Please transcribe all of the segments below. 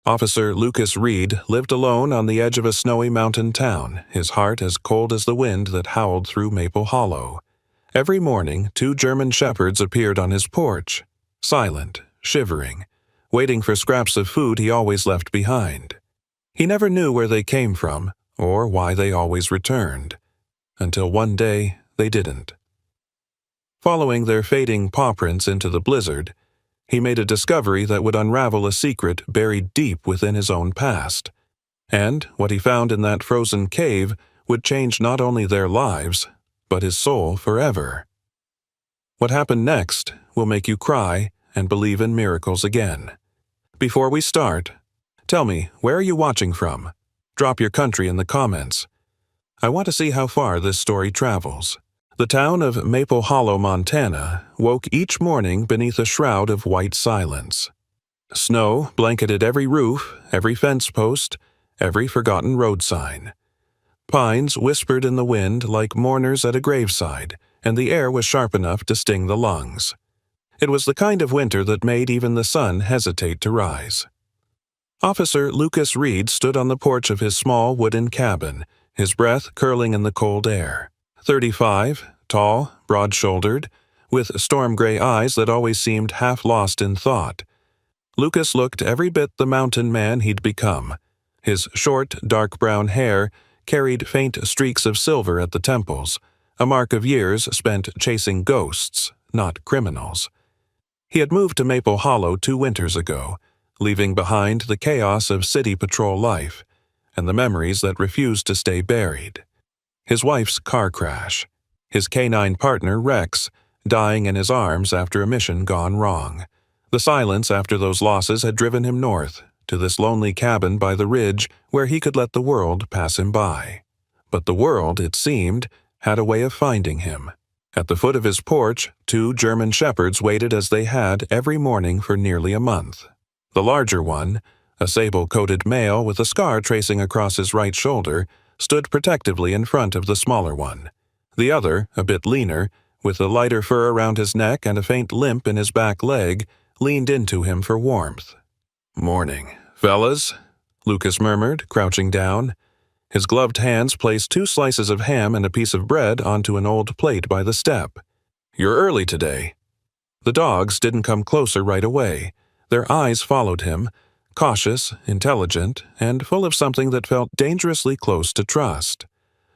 Officer Lucas Reed lived alone on the edge of a snowy mountain town, his heart as cold as the wind that howled through Maple Hollow. Every morning, 2 German shepherds appeared on his porch, silent, shivering, waiting for scraps of food he always left behind. He never knew where they came from or why they always returned, until one day they didn't. Following their fading paw prints into the blizzard, he made a discovery that would unravel a secret buried deep within his own past. And what he found in that frozen cave would change not only their lives, but his soul forever. What happened next will make you cry and believe in miracles again. Before we start, tell me, where are you watching from? Drop your country in the comments. I want to see how far this story travels. The town of Maple Hollow, Montana, woke each morning beneath a shroud of white silence. Snow blanketed every roof, every fence post, every forgotten road sign. Pines whispered in the wind like mourners at a graveside, and the air was sharp enough to sting the lungs. It was the kind of winter that made even the sun hesitate to rise. Officer Lucas Reed stood on the porch of his small wooden cabin, his breath curling in the cold air. 35, tall, broad-shouldered, with storm-gray eyes that always seemed half lost in thought. Lucas looked every bit the mountain man he'd become. His short, dark brown hair carried faint streaks of silver at the temples, a mark of years spent chasing ghosts, not criminals. He had moved to Maple Hollow 2 winters ago, leaving behind the chaos of city patrol life and the memories that refused to stay buried. His wife's car crash, his canine partner Rex dying in his arms after a mission gone wrong. The silence after those losses had driven him north, to this lonely cabin by the ridge where he could let the world pass him by. But the world, it seemed, had a way of finding him. At the foot of his porch, 2 German shepherds waited as they had every morning for nearly a month. The larger one, a sable-coated male with a scar tracing across his right shoulder, stood protectively in front of the smaller one. The other, a bit leaner, with the lighter fur around his neck and a faint limp in his back leg, leaned into him for warmth. "Morning, fellas," Lucas murmured, crouching down. His gloved hands placed 2 slices of ham and a piece of bread onto an old plate by the step. "You're early today." The dogs didn't come closer right away. Their eyes followed him, cautious, intelligent, and full of something that felt dangerously close to trust.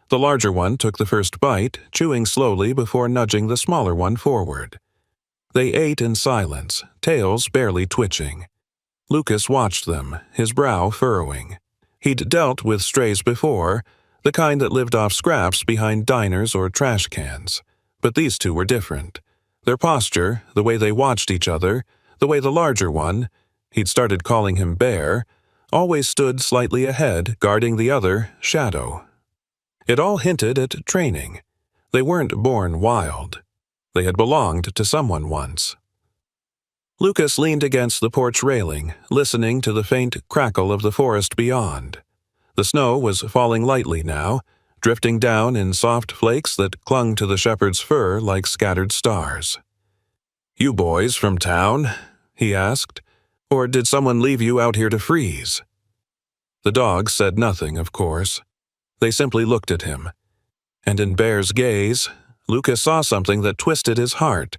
The larger one took the first bite, chewing slowly before nudging the smaller one forward. They ate in silence, tails barely twitching. Lucas watched them, his brow furrowing. He'd dealt with strays before, the kind that lived off scraps behind diners or trash cans. But these 2 were different. Their posture, the way they watched each other, the way the larger one, he'd started calling him Bear, always stood slightly ahead, guarding the other, Shadow. It all hinted at training. They weren't born wild. They had belonged to someone once. Lucas leaned against the porch railing, listening to the faint crackle of the forest beyond. The snow was falling lightly now, drifting down in soft flakes that clung to the shepherd's fur like scattered stars. "You boys from town?" he asked. "Or did someone leave you out here to freeze?" The dogs said nothing, of course. They simply looked at him. And in Bear's gaze, Lucas saw something that twisted his heart.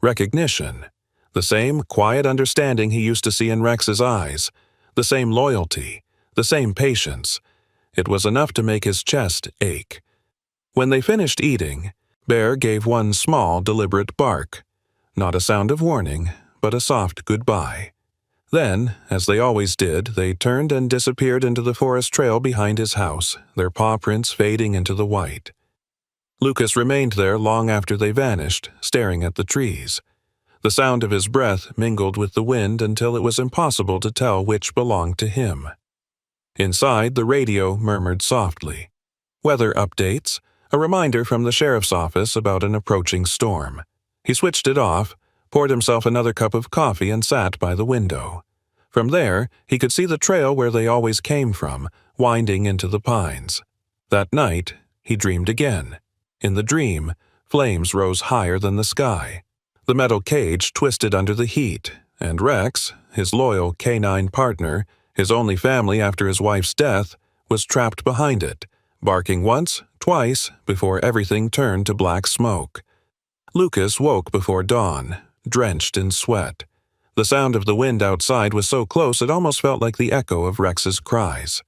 Recognition. The same quiet understanding he used to see in Rex's eyes. The same loyalty. The same patience. It was enough to make his chest ache. When they finished eating, Bear gave one small, deliberate bark. Not a sound of warning, but a soft goodbye. Then, as they always did, they turned and disappeared into the forest trail behind his house, their paw prints fading into the white. Lucas remained there long after they vanished, staring at the trees. The sound of his breath mingled with the wind until it was impossible to tell which belonged to him. Inside, the radio murmured softly. Weather updates, a reminder from the sheriff's office about an approaching storm. He switched it off, poured himself another cup of coffee and sat by the window. From there, he could see the trail where they always came from, winding into the pines. That night, he dreamed again. In the dream, flames rose higher than the sky. The metal cage twisted under the heat, and Rex, his loyal canine partner, His only family after his wife's death was trapped behind it, barking once, twice, before everything turned to black smoke. Lucas woke before dawn, drenched in sweat. The sound of the wind outside was so close it almost felt like the echo of Rex's cries.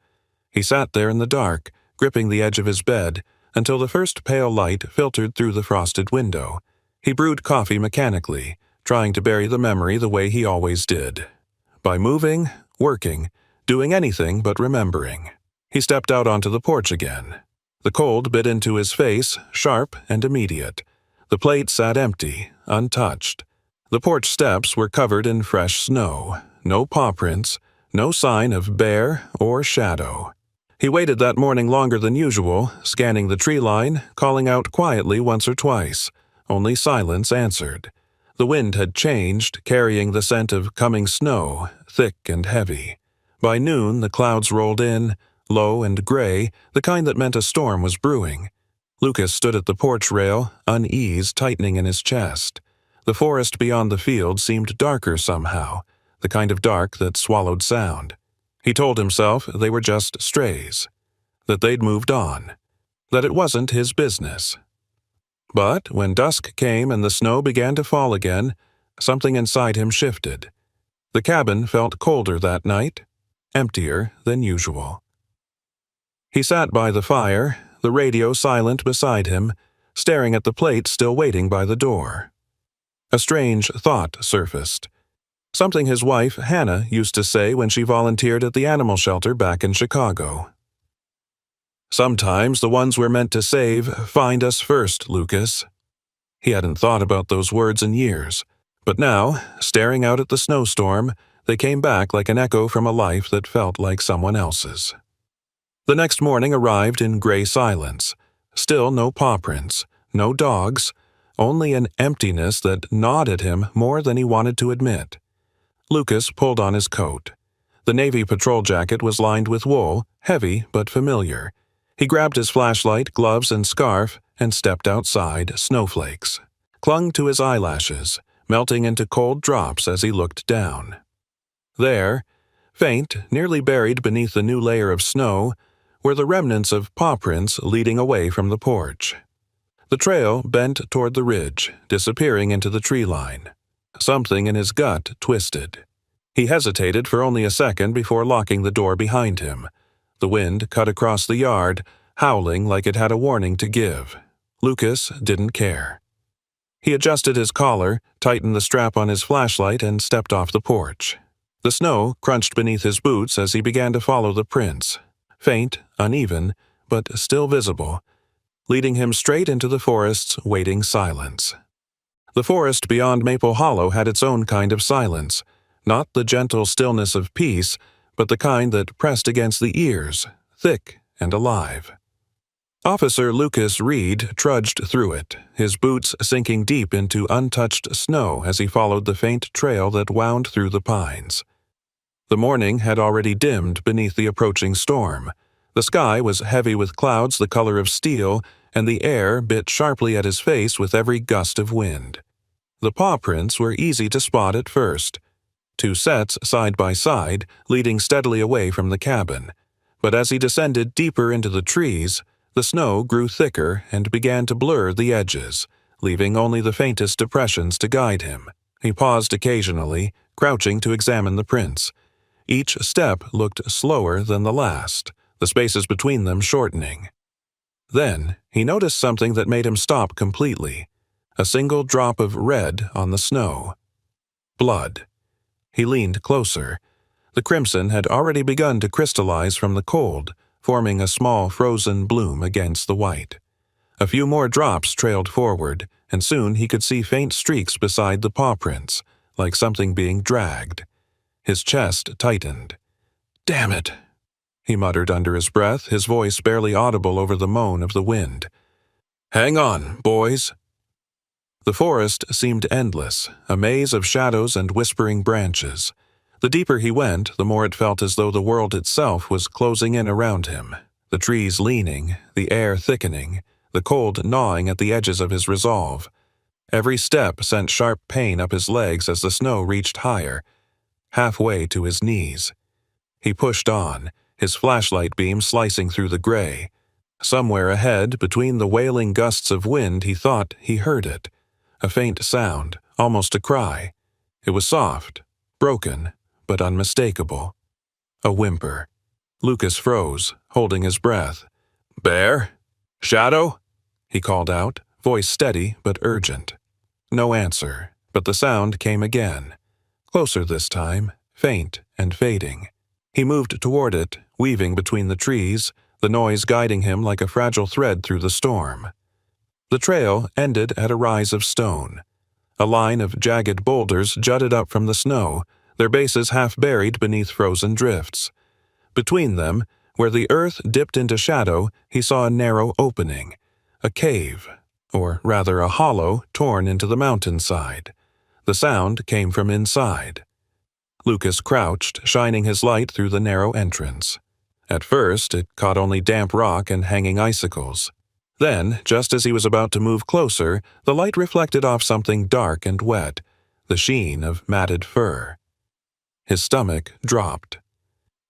He sat there in the dark, gripping the edge of his bed, until the first pale light filtered through the frosted window. He brewed coffee mechanically, trying to bury the memory the way he always did. By moving, working, doing anything but remembering. He stepped out onto the porch again. The cold bit into his face, sharp and immediate. The plate sat empty, untouched. The porch steps were covered in fresh snow. No paw prints, no sign of bear or shadow. He waited that morning longer than usual, scanning the tree line, calling out quietly once or twice. Only silence answered. The wind had changed, carrying the scent of coming snow, thick and heavy. By noon, the clouds rolled in, low and gray, the kind that meant a storm was brewing. Lucas stood at the porch rail, unease tightening in his chest. The forest beyond the field seemed darker somehow, the kind of dark that swallowed sound. He told himself they were just strays, that they'd moved on, that it wasn't his business. But when dusk came and the snow began to fall again, something inside him shifted. The cabin felt colder that night, emptier than usual. He sat by the fire, the radio silent beside him, staring at the plate still waiting by the door. A strange thought surfaced. Something his wife, Hannah, used to say when she volunteered at the animal shelter back in Chicago. "Sometimes the ones we're meant to save find us first, Lucas." He hadn't thought about those words in years, but now, staring out at the snowstorm, they came back like an echo from a life that felt like someone else's. The next morning arrived in gray silence. Still no paw prints, no dogs, only an emptiness that gnawed at him more than he wanted to admit. Lucas pulled on his coat. The Navy patrol jacket was lined with wool, heavy but familiar. He grabbed his flashlight, gloves, and scarf and stepped outside. Snowflakes clung to his eyelashes, melting into cold drops as he looked down. There, faint, nearly buried beneath the new layer of snow, were the remnants of paw prints leading away from the porch. The trail bent toward the ridge, disappearing into the tree line. Something in his gut twisted. He hesitated for only a second before locking the door behind him. The wind cut across the yard, howling like it had a warning to give. Lucas didn't care. He adjusted his collar, tightened the strap on his flashlight, and stepped off the porch. The snow crunched beneath his boots as he began to follow the prints. Faint, uneven, but still visible, leading him straight into the forest's waiting silence. The forest beyond Maple Hollow had its own kind of silence, not the gentle stillness of peace, but the kind that pressed against the ears, thick and alive. Officer Lucas Reed trudged through it, his boots sinking deep into untouched snow as he followed the faint trail that wound through the pines. The morning had already dimmed beneath the approaching storm. The sky was heavy with clouds the color of steel, and the air bit sharply at his face with every gust of wind. The paw prints were easy to spot at first. 2 sets side by side, leading steadily away from the cabin. But as he descended deeper into the trees, the snow grew thicker and began to blur the edges, leaving only the faintest depressions to guide him. He paused occasionally, crouching to examine the prints. Each step looked slower than the last, the spaces between them shortening. Then he noticed something that made him stop completely. A single drop of red on the snow. Blood. He leaned closer. The crimson had already begun to crystallize from the cold, forming a small frozen bloom against the white. A few more drops trailed forward, and soon he could see faint streaks beside the paw prints, like something being dragged. His chest tightened. "Damn it," he muttered under his breath, his voice barely audible over the moan of the wind. "Hang on, boys." The forest seemed endless, a maze of shadows and whispering branches. The deeper he went, the more it felt as though the world itself was closing in around him, the trees leaning, the air thickening, the cold gnawing at the edges of his resolve. Every step sent sharp pain up his legs as the snow reached higher, halfway to his knees. He pushed on, his flashlight beam slicing through the gray. Somewhere ahead, between the wailing gusts of wind, he thought he heard it. A faint sound, almost a cry. It was soft, broken, but unmistakable. A whimper. Lucas froze, holding his breath. "Bear? Shadow?" he called out, voice steady but urgent. No answer, but the sound came again. Closer this time, faint and fading. He moved toward it, weaving between the trees, the noise guiding him like a fragile thread through the storm. The trail ended at a rise of stone. A line of jagged boulders jutted up from the snow, their bases half buried beneath frozen drifts. Between them, where the earth dipped into shadow, he saw a narrow opening, a cave, or rather a hollow torn into the mountainside. The sound came from inside. Lucas crouched, shining his light through the narrow entrance. At first, it caught only damp rock and hanging icicles. Then, just as he was about to move closer, the light reflected off something dark and wet, the sheen of matted fur. His stomach dropped.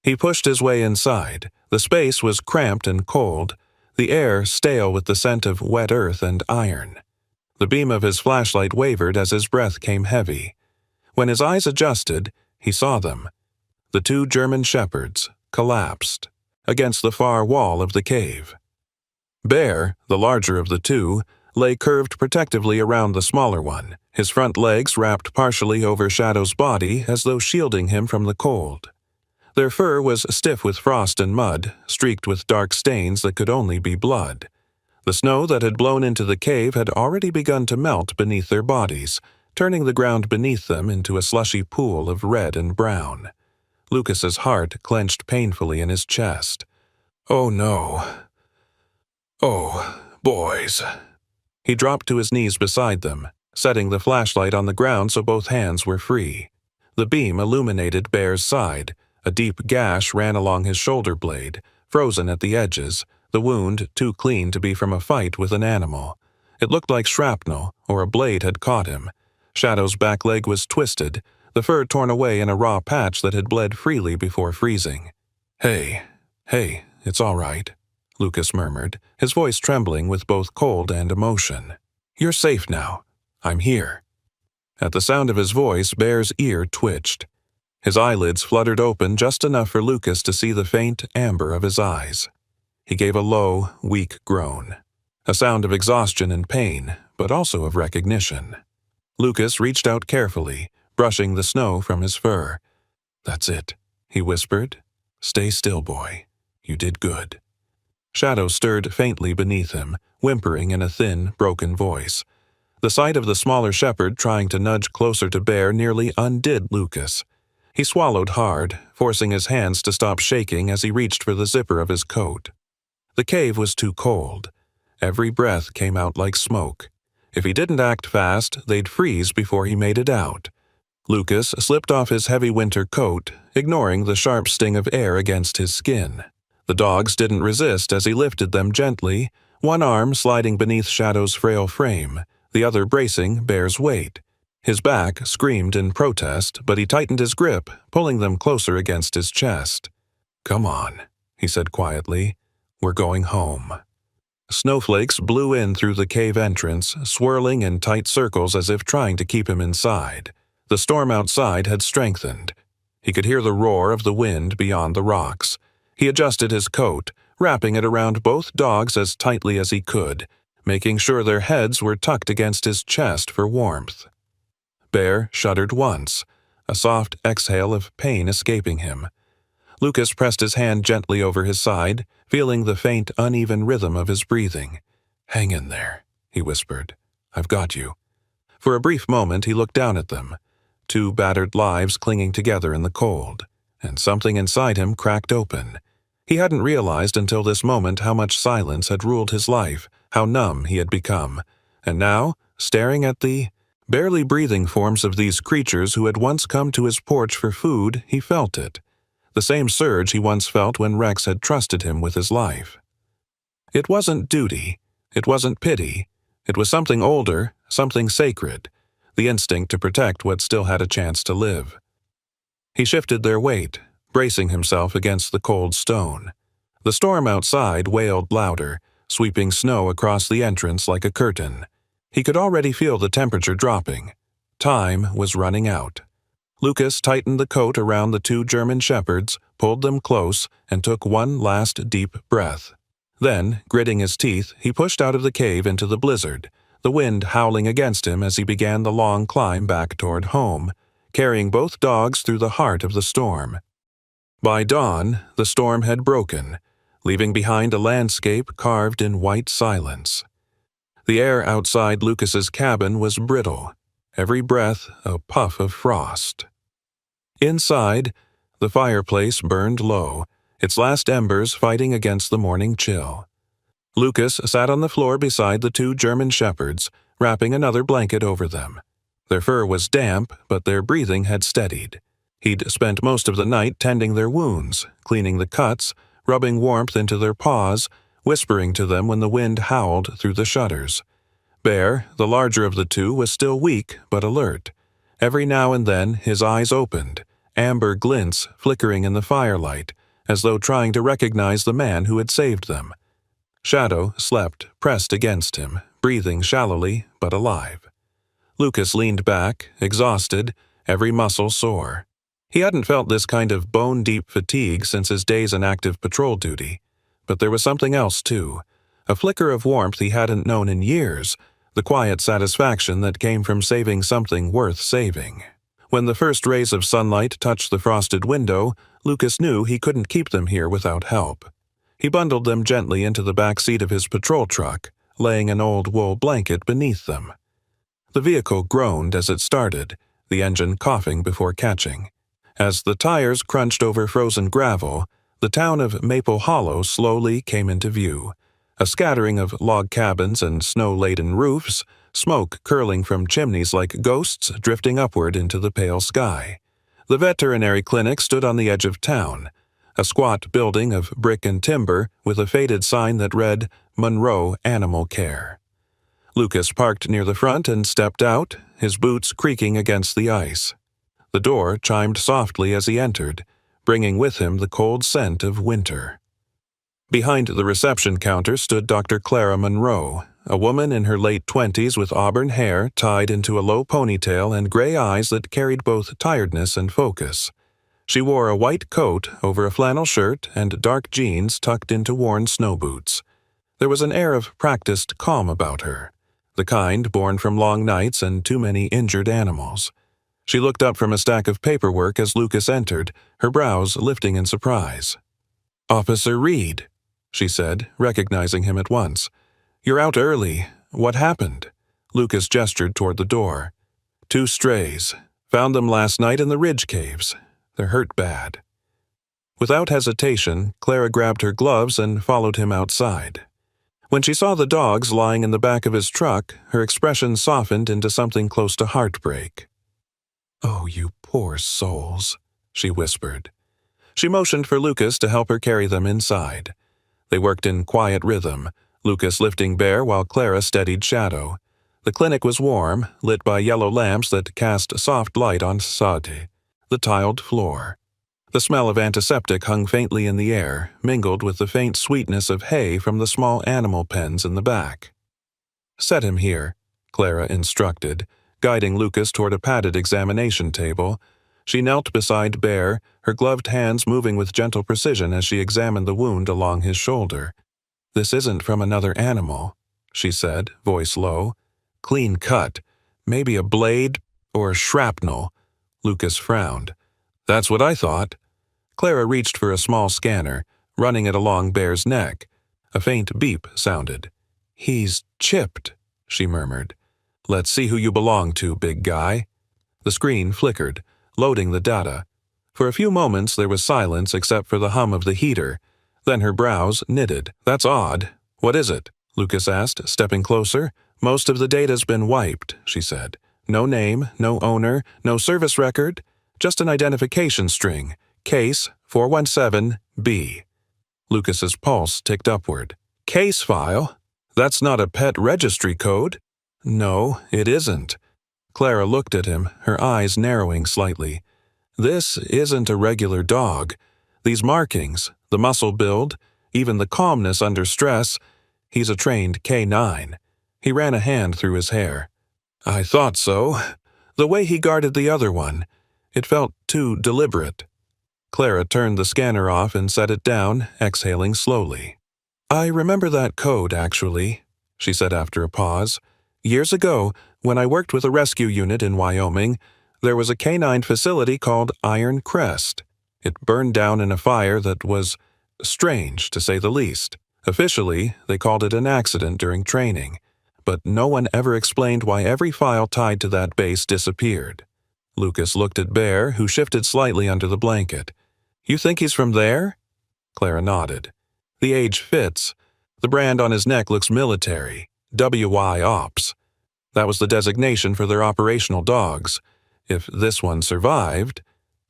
He pushed his way inside. The space was cramped and cold, the air stale with the scent of wet earth and iron. The beam of his flashlight wavered as his breath came heavy. When his eyes adjusted, he saw them. The two German shepherds, collapsed, against the far wall of the cave. Bear, the larger of the two, lay curved protectively around the smaller one, his front legs wrapped partially over Shadow's body as though shielding him from the cold. Their fur was stiff with frost and mud, streaked with dark stains that could only be blood. The snow that had blown into the cave had already begun to melt beneath their bodies, turning the ground beneath them into a slushy pool of red and brown. Lucas's heart clenched painfully in his chest. "Oh no. Oh, boys." He dropped to his knees beside them, setting the flashlight on the ground so both hands were free. The beam illuminated Bear's side. A deep gash ran along his shoulder blade, frozen at the edges, the wound too clean to be from a fight with an animal. It looked like shrapnel, or a blade had caught him. Shadow's back leg was twisted, the fur torn away in a raw patch that had bled freely before freezing. Hey, it's all right," Lucas murmured, his voice trembling with both cold and emotion. "You're safe now. I'm here." At the sound of his voice, Bear's ear twitched. His eyelids fluttered open just enough for Lucas to see the faint amber of his eyes. He gave a low, weak groan, a sound of exhaustion and pain, but also of recognition. Lucas reached out carefully, brushing the snow from his fur. "That's it," he whispered. "Stay still, boy. You did good." Shadow stirred faintly beneath him, whimpering in a thin, broken voice. The sight of the smaller shepherd trying to nudge closer to Bear nearly undid Lucas. He swallowed hard, forcing his hands to stop shaking as he reached for the zipper of his coat. The cave was too cold. Every breath came out like smoke. If he didn't act fast, they'd freeze before he made it out. Lucas slipped off his heavy winter coat, ignoring the sharp sting of air against his skin. The dogs didn't resist as he lifted them gently, one arm sliding beneath Shadow's frail frame, the other bracing Bear's weight. His back screamed in protest, but he tightened his grip, pulling them closer against his chest. "Come on," he said quietly. "We're going home." Snowflakes blew in through the cave entrance, swirling in tight circles as if trying to keep him inside. The storm outside had strengthened. He could hear the roar of the wind beyond the rocks. He adjusted his coat, wrapping it around both dogs as tightly as he could, making sure their heads were tucked against his chest for warmth. Bear shuddered once, a soft exhale of pain escaping him. Lucas pressed his hand gently over his side, feeling the faint, uneven rhythm of his breathing. "Hang in there," he whispered. "I've got you." For a brief moment he looked down at them, two battered lives clinging together in the cold, and something inside him cracked open. He hadn't realized until this moment how much silence had ruled his life, how numb he had become, and now, staring at the barely breathing forms of these creatures who had once come to his porch for food, he felt it. The same surge he once felt when Rex had trusted him with his life. It wasn't duty. It wasn't pity. It was something older, something sacred, the instinct to protect what still had a chance to live. He shifted their weight, bracing himself against the cold stone. The storm outside wailed louder, sweeping snow across the entrance like a curtain. He could already feel the temperature dropping. Time was running out. Lucas tightened the coat around the 2 German shepherds, pulled them close, and took one last deep breath. Then, gritting his teeth, he pushed out of the cave into the blizzard, the wind howling against him as he began the long climb back toward home, carrying both dogs through the heart of the storm. By dawn, the storm had broken, leaving behind a landscape carved in white silence. The air outside Lucas's cabin was brittle, every breath a puff of frost. Inside, the fireplace burned low, its last embers fighting against the morning chill. Lucas sat on the floor beside the 2 German shepherds, wrapping another blanket over them. Their fur was damp, but their breathing had steadied. He'd spent most of the night tending their wounds, cleaning the cuts, rubbing warmth into their paws, whispering to them when the wind howled through the shutters. Bear, the larger of the 2, was still weak but alert. Every now and then his eyes opened, amber glints flickering in the firelight, as though trying to recognize the man who had saved them. Shadow slept pressed against him, breathing shallowly but alive. Lucas leaned back, exhausted, every muscle sore. He hadn't felt this kind of bone-deep fatigue since his days in active patrol duty. But there was something else, too. A flicker of warmth he hadn't known in years, the quiet satisfaction that came from saving something worth saving. When the first rays of sunlight touched the frosted window, Lucas knew he couldn't keep them here without help. He bundled them gently into the back seat of his patrol truck, laying an old wool blanket beneath them. The vehicle groaned as it started, the engine coughing before catching. As the tires crunched over frozen gravel, the town of Maple Hollow slowly came into view. A scattering of log cabins and snow-laden roofs, smoke curling from chimneys like ghosts drifting upward into the pale sky. The veterinary clinic stood on the edge of town, a squat building of brick and timber with a faded sign that read, Monroe Animal Care. Lucas parked near the front and stepped out, his boots creaking against the ice. The door chimed softly as he entered, bringing with him the cold scent of winter. Behind the reception counter stood Dr. Clara Monroe, a woman in her late 20s with auburn hair tied into a low ponytail and gray eyes that carried both tiredness and focus. She wore a white coat over a flannel shirt and dark jeans tucked into worn snow boots. There was an air of practiced calm about her, the kind born from long nights and too many injured animals. She looked up from a stack of paperwork as Lucas entered, her brows lifting in surprise. "Officer Reed," she said, recognizing him at once. "You're out early. What happened?" Lucas gestured toward the door. "2 strays. Found them last night in the ridge caves. They're hurt bad." Without hesitation, Clara grabbed her gloves and followed him outside. When she saw the dogs lying in the back of his truck, her expression softened into something close to heartbreak. "Oh, you poor souls," she whispered. She motioned for Lucas to help her carry them inside. They worked in quiet rhythm, Lucas lifting Bear while Clara steadied Shadow. The clinic was warm, lit by yellow lamps that cast soft light on sod, the tiled floor. The smell of antiseptic hung faintly in the air, mingled with the faint sweetness of hay from the small animal pens in the back. "Set him here," Clara instructed, guiding Lucas toward a padded examination table. She knelt beside Bear, her gloved hands moving with gentle precision as she examined the wound along his shoulder. "This isn't from another animal," she said, voice low. "Clean cut. Maybe a blade or shrapnel." Lucas frowned. "That's what I thought." Clara reached for a small scanner, running it along Bear's neck. A faint beep sounded. "He's chipped," she murmured. "Let's see who you belong to, big guy." The screen flickered, loading the data. For a few moments there was silence except for the hum of the heater. Then her brows knitted. "That's odd. What is it?" Lucas asked, stepping closer. "Most of the data's been wiped," she said. "No name, no owner, no service record. Just an identification string. Case 417B. Lucas's pulse ticked upward. "Case file? That's not a pet registry code." "No, it isn't." Clara looked at him, her eyes narrowing slightly. This isn't a regular dog. These markings, the muscle build, even the calmness under stress, he's a trained K9. He ran a hand through his hair. I thought so. The way he guarded the other one, it felt too deliberate. Clara turned the scanner off and set it down, exhaling slowly. I remember that code, actually, she said after a pause. Years ago, when I worked with a rescue unit in Wyoming, there was a canine facility called Iron Crest. It burned down in a fire that was strange, to say the least. Officially, they called it an accident during training, but no one ever explained why every file tied to that base disappeared. Lucas looked at Bear, who shifted slightly under the blanket. You think he's from there? Clara nodded. The age fits. The brand on his neck looks military. WY Ops. That was the designation for their operational dogs. If this one survived...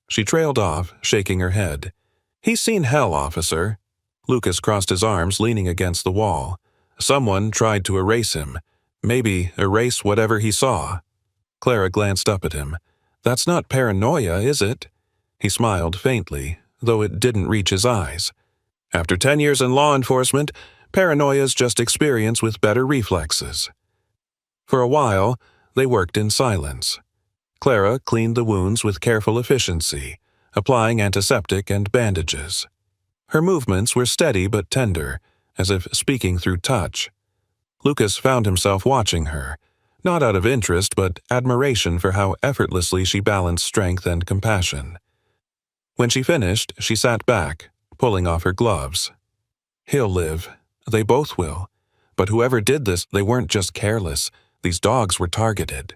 She trailed off, shaking her head. He's seen hell, officer. Lucas crossed his arms, leaning against the wall. Someone tried to erase him. Maybe erase whatever he saw. Clara glanced up at him. That's not paranoia, is it? He smiled faintly, though it didn't reach his eyes. After 10 years in law enforcement, paranoia's just experience with better reflexes. For a while, they worked in silence. Clara cleaned the wounds with careful efficiency, applying antiseptic and bandages. Her movements were steady but tender, as if speaking through touch. Lucas found himself watching her, not out of interest but admiration for how effortlessly she balanced strength and compassion. When she finished, she sat back, pulling off her gloves. He'll live. They both will. But whoever did this, they weren't just careless. These dogs were targeted.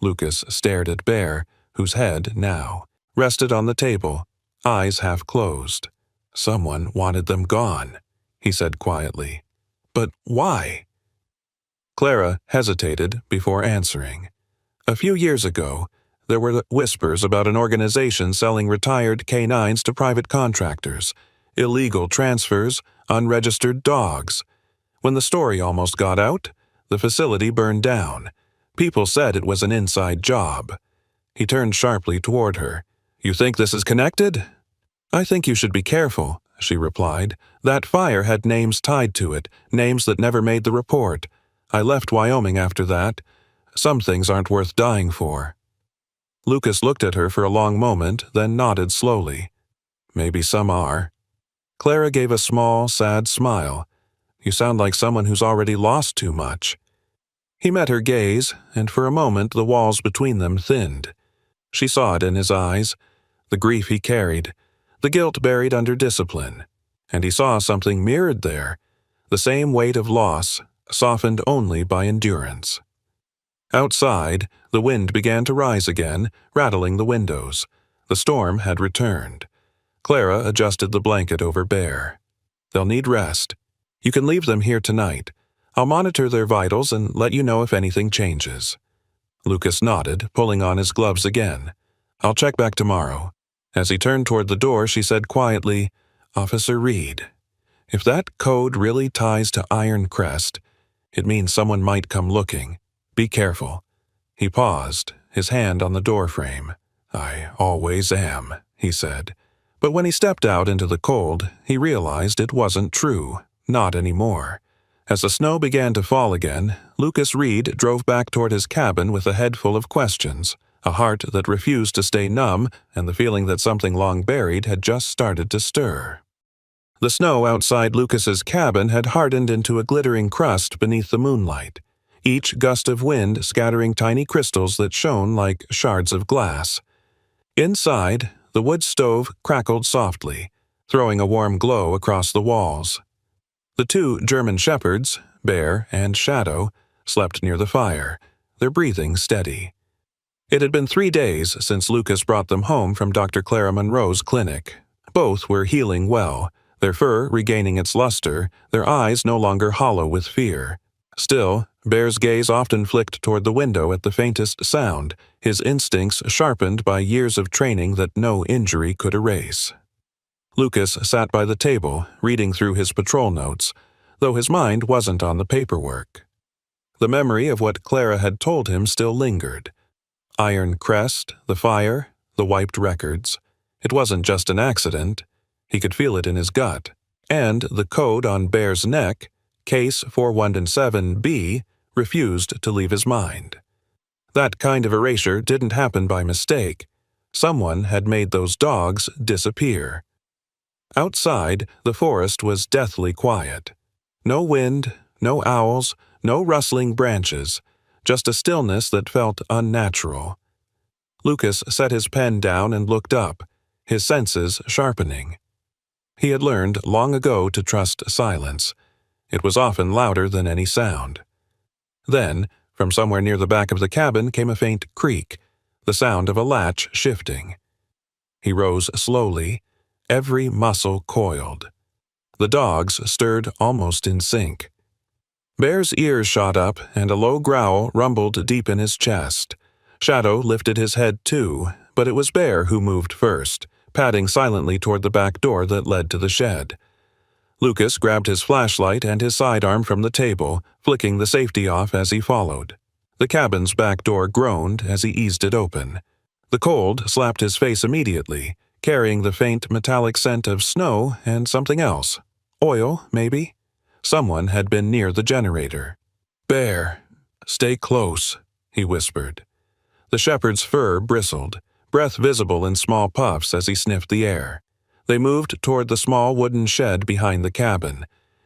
Lucas stared at Bear, whose head, now, rested on the table, eyes half closed. Someone wanted them gone, he said quietly. But why? Clara hesitated before answering. A few years ago, there were whispers about an organization selling retired canines to private contractors, illegal transfers, unregistered dogs. When the story almost got out, the facility burned down. People said it was an inside job. He turned sharply toward her. You think this is connected? I think you should be careful, she replied. That fire had names tied to it, names that never made the report. I left Wyoming after that. Some things aren't worth dying for. Lucas looked at her for a long moment, then nodded slowly. Maybe some are. Clara gave a small, sad smile. You sound like someone who's already lost too much. He met her gaze, and for a moment the walls between them thinned. She saw it in his eyes, the grief he carried, the guilt buried under discipline, and he saw something mirrored there, the same weight of loss, softened only by endurance. Outside, the wind began to rise again, rattling the windows. The storm had returned. Clara adjusted the blanket over Bear. They'll need rest. You can leave them here tonight. I'll monitor their vitals and let you know if anything changes. Lucas nodded, pulling on his gloves again. I'll check back tomorrow. As he turned toward the door, she said quietly, Officer Reed, if that code really ties to Iron Crest, it means someone might come looking. Be careful. He paused, his hand on the doorframe. I always am, he said. But when he stepped out into the cold, he realized it wasn't true, not anymore. As the snow began to fall again, Lucas Reed drove back toward his cabin with a head full of questions, a heart that refused to stay numb, and the feeling that something long buried had just started to stir. The snow outside Lucas's cabin had hardened into a glittering crust beneath the moonlight, each gust of wind scattering tiny crystals that shone like shards of glass. Inside, the wood stove crackled softly, throwing a warm glow across the walls. The two German shepherds, Bear and Shadow, slept near the fire, their breathing steady. It had been 3 days since Lucas brought them home from Dr. Clara Monroe's clinic. Both were healing well, their fur regaining its luster, their eyes no longer hollow with fear. Still, Bear's gaze often flicked toward the window at the faintest sound, his instincts sharpened by years of training that no injury could erase. Lucas sat by the table, reading through his patrol notes, though his mind wasn't on the paperwork. The memory of what Clara had told him still lingered. Iron Crest, the fire, the wiped records. It wasn't just an accident. He could feel it in his gut. And the code on Bear's neck, Case 417B, refused to leave his mind. That kind of erasure didn't happen by mistake. Someone had made those dogs disappear. Outside, the forest was deathly quiet. No wind, no owls, no rustling branches, just a stillness that felt unnatural. Lucas set his pen down and looked up, his senses sharpening. He had learned long ago to trust silence. It was often louder than any sound. Then, from somewhere near the back of the cabin came a faint creak, the sound of a latch shifting. He rose slowly, every muscle coiled. The dogs stirred almost in sync. Bear's ears shot up, and a low growl rumbled deep in his chest. Shadow lifted his head too, but it was Bear who moved first, padding silently toward the back door that led to the shed. Lucas grabbed his flashlight and his sidearm from the table, flicking the safety off as he followed. The cabin's back door groaned as he eased it open. The cold slapped his face immediately, carrying the faint metallic scent of snow and something else. Oil, maybe? Someone had been near the generator. "Bear, stay close," he whispered. The shepherd's fur bristled, breath visible in small puffs as he sniffed the air. They moved toward the small wooden shed behind the cabin.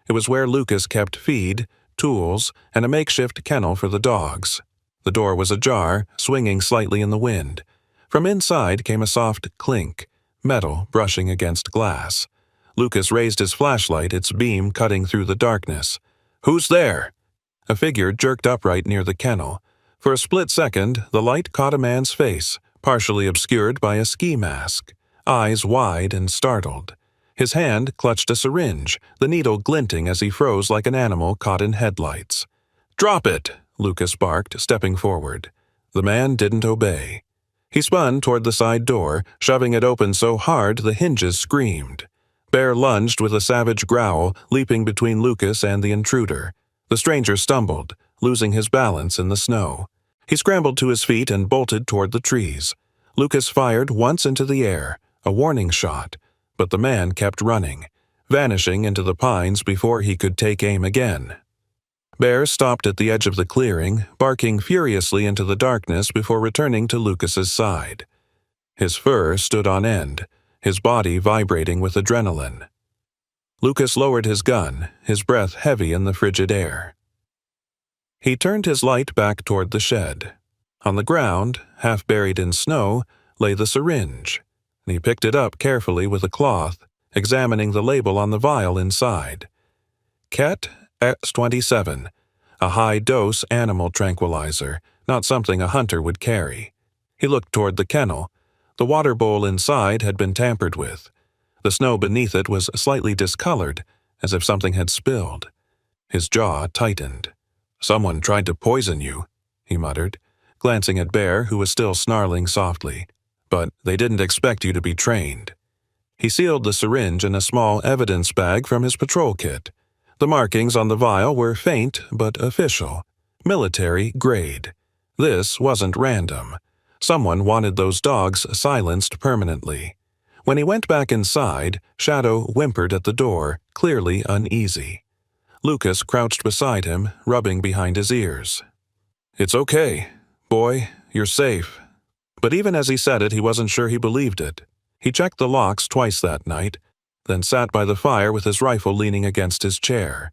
It was where Lucas kept feed, tools, and a makeshift kennel for the dogs. The door was ajar, swinging slightly in the wind. From inside came a soft clink, metal brushing against glass. Lucas raised his flashlight, its beam cutting through the darkness. "Who's there?" A figure jerked upright near the kennel. For a split second, the light caught a man's face, partially obscured by a ski mask, eyes wide and startled. His hand clutched a syringe, the needle glinting as he froze like an animal caught in headlights. "Drop it!" Lucas barked, stepping forward. The man didn't obey. He spun toward the side door, shoving it open so hard the hinges screamed. Bear lunged with a savage growl, leaping between Lucas and the intruder. The stranger stumbled, losing his balance in the snow. He scrambled to his feet and bolted toward the trees. Lucas fired once into the air, a warning shot, but the man kept running, vanishing into the pines before he could take aim again. Bear stopped at the edge of the clearing, barking furiously into the darkness before returning to Lucas's side. His fur stood on end, his body vibrating with adrenaline. Lucas lowered his gun, his breath heavy in the frigid air. He turned his light back toward the shed. On the ground, half buried in snow, lay the syringe. He picked it up carefully with a cloth, examining the label on the vial inside. Ket X27, a high-dose animal tranquilizer, not something a hunter would carry. He looked toward the kennel. The water bowl inside had been tampered with. The snow beneath it was slightly discolored, as if something had spilled. His jaw tightened. "Someone tried to poison you," he muttered, glancing at Bear, who was still snarling softly. "But they didn't expect you to be trained." He sealed the syringe in a small evidence bag from his patrol kit. The markings on the vial were faint but official, military grade. This wasn't random. Someone wanted those dogs silenced permanently. When he went back inside, Shadow whimpered at the door, clearly uneasy. Lucas crouched beside him, rubbing behind his ears. "It's okay. Boy, you're safe." But even as he said it, he wasn't sure he believed it. He checked the locks twice that night, then sat by the fire with his rifle leaning against his chair.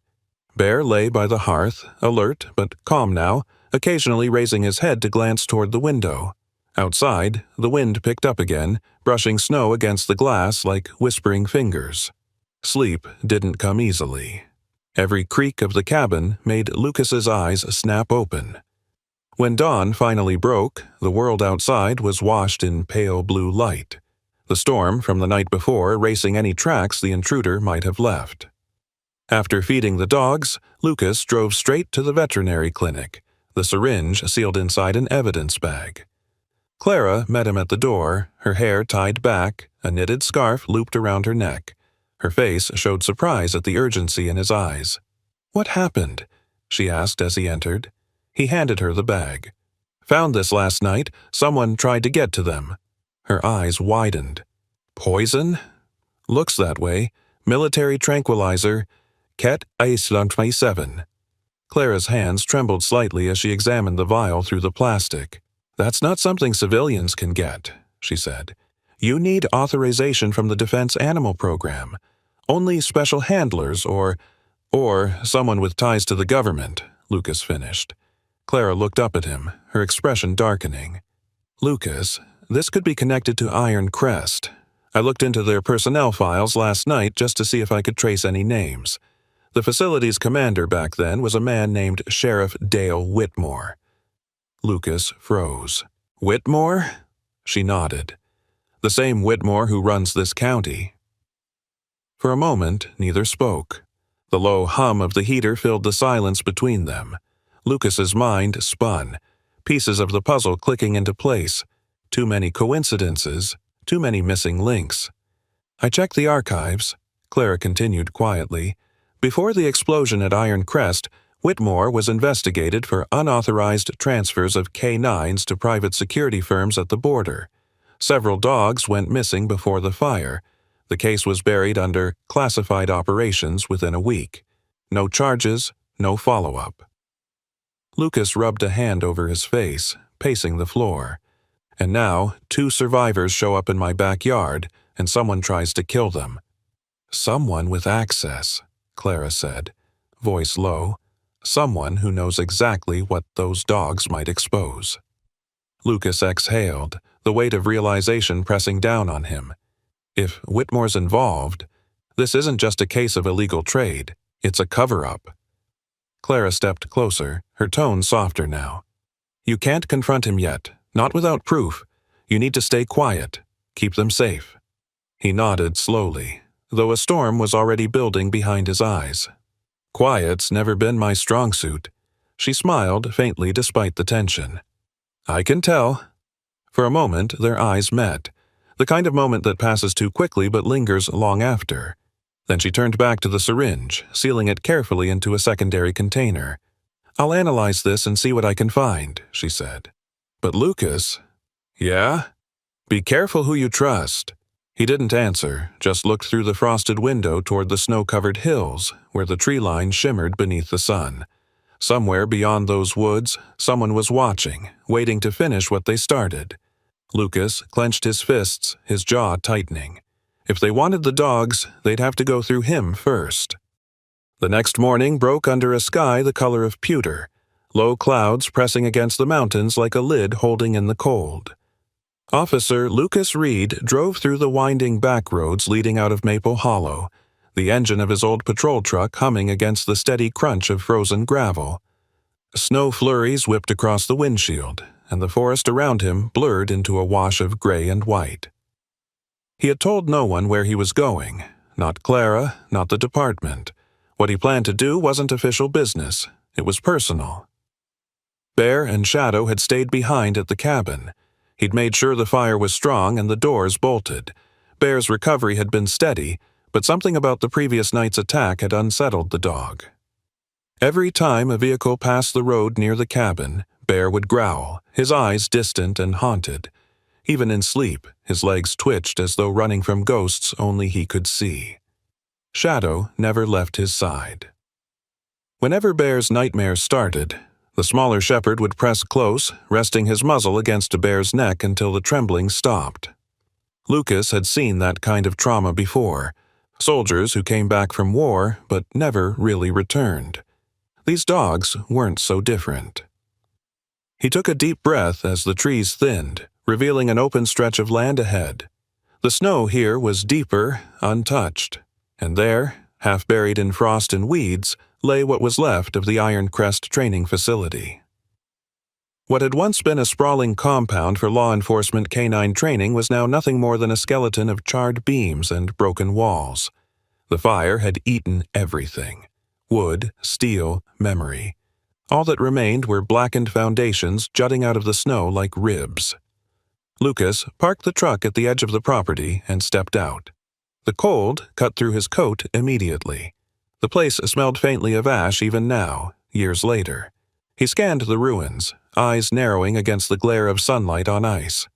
Bear lay by the hearth, alert but calm now, occasionally raising his head to glance toward the window. Outside, the wind picked up again, brushing snow against the glass like whispering fingers. Sleep didn't come easily. Every creak of the cabin made Lucas's eyes snap open. When dawn finally broke, the world outside was washed in pale blue light, the storm from the night before erasing any tracks the intruder might have left. After feeding the dogs, Lucas drove straight to the veterinary clinic, the syringe sealed inside an evidence bag. Clara met him at the door, her hair tied back, a knitted scarf looped around her neck. Her face showed surprise at the urgency in his eyes. "What happened?" she asked as he entered. He handed her the bag. "Found this last night. Someone tried to get to them." Her eyes widened. Poison? Looks that way. Military tranquilizer. Ket Iceland 27. Clara's hands trembled slightly as she examined the vial through the plastic. That's not something civilians can get, she said. You need authorization from the Defense Animal Program. Only special handlers or someone with ties to the government, Lucas finished. Clara looked up at him, her expression darkening. Lucas, this could be connected to Iron Crest. I looked into their personnel files last night just to see if I could trace any names. The facility's commander back then was a man named Sheriff Dale Whitmore. Lucas froze. Whitmore? She nodded. The same Whitmore who runs this county. For a moment, neither spoke. The low hum of the heater filled the silence between them. Lucas's mind spun, pieces of the puzzle clicking into place. Too many coincidences, too many missing links. I checked the archives, Clara continued quietly. Before the explosion at Iron Crest, Whitmore was investigated for unauthorized transfers of K9s to private security firms at the border. Several dogs went missing before the fire. The case was buried under classified operations within a week. No charges, no follow-up. Lucas rubbed a hand over his face, pacing the floor. And now, 2 survivors show up in my backyard, and someone tries to kill them. Someone with access, Clara said, voice low. Someone who knows exactly what those dogs might expose. Lucas exhaled, the weight of realization pressing down on him. If Whitmore's involved, this isn't just a case of illegal trade, it's a cover-up. Clara stepped closer, her tone softer now. You can't confront him yet, not without proof. You need to stay quiet, keep them safe. He nodded slowly, though a storm was already building behind his eyes. Quiet's never been my strong suit. She smiled faintly despite the tension. I can tell. For a moment, their eyes met, the kind of moment that passes too quickly but lingers long after. Then she turned back to the syringe, sealing it carefully into a secondary container. I'll analyze this and see what I can find, she said. But Lucas... Yeah? Be careful who you trust. He didn't answer, just looked through the frosted window toward the snow-covered hills, where the tree line shimmered beneath the sun. Somewhere beyond those woods, someone was watching, waiting to finish what they started. Lucas clenched his fists, his jaw tightening. If they wanted the dogs, they'd have to go through him first. The next morning broke under a sky the color of pewter, low clouds pressing against the mountains like a lid holding in the cold. Officer Lucas Reed drove through the winding back roads leading out of Maple Hollow, the engine of his old patrol truck humming against the steady crunch of frozen gravel. Snow flurries whipped across the windshield, and the forest around him blurred into a wash of gray and white. He had told no one where he was going, not Clara, not the department. What he planned to do wasn't official business, it was personal. Bear and Shadow had stayed behind at the cabin. He'd made sure the fire was strong and the doors bolted. Bear's recovery had been steady, but something about the previous night's attack had unsettled the dog. Every time a vehicle passed the road near the cabin, Bear would growl, his eyes distant and haunted. Even in sleep, his legs twitched as though running from ghosts only he could see. Shadow never left his side. Whenever Bear's nightmares started, the smaller shepherd would press close, resting his muzzle against a bear's neck until the trembling stopped. Lucas had seen that kind of trauma before, soldiers who came back from war but never really returned. These dogs weren't so different. He took a deep breath as the trees thinned, revealing an open stretch of land ahead. The snow here was deeper, untouched, and there, half buried in frost and weeds, lay what was left of the Iron Crest training facility. What had once been a sprawling compound for law enforcement canine training was now nothing more than a skeleton of charred beams and broken walls. The fire had eaten everything: wood, steel, memory. All that remained were blackened foundations jutting out of the snow like ribs. Lucas parked the truck at the edge of the property and stepped out. The cold cut through his coat immediately. The place smelled faintly of ash even now, years later. He scanned the ruins, eyes narrowing against the glare of sunlight on ice.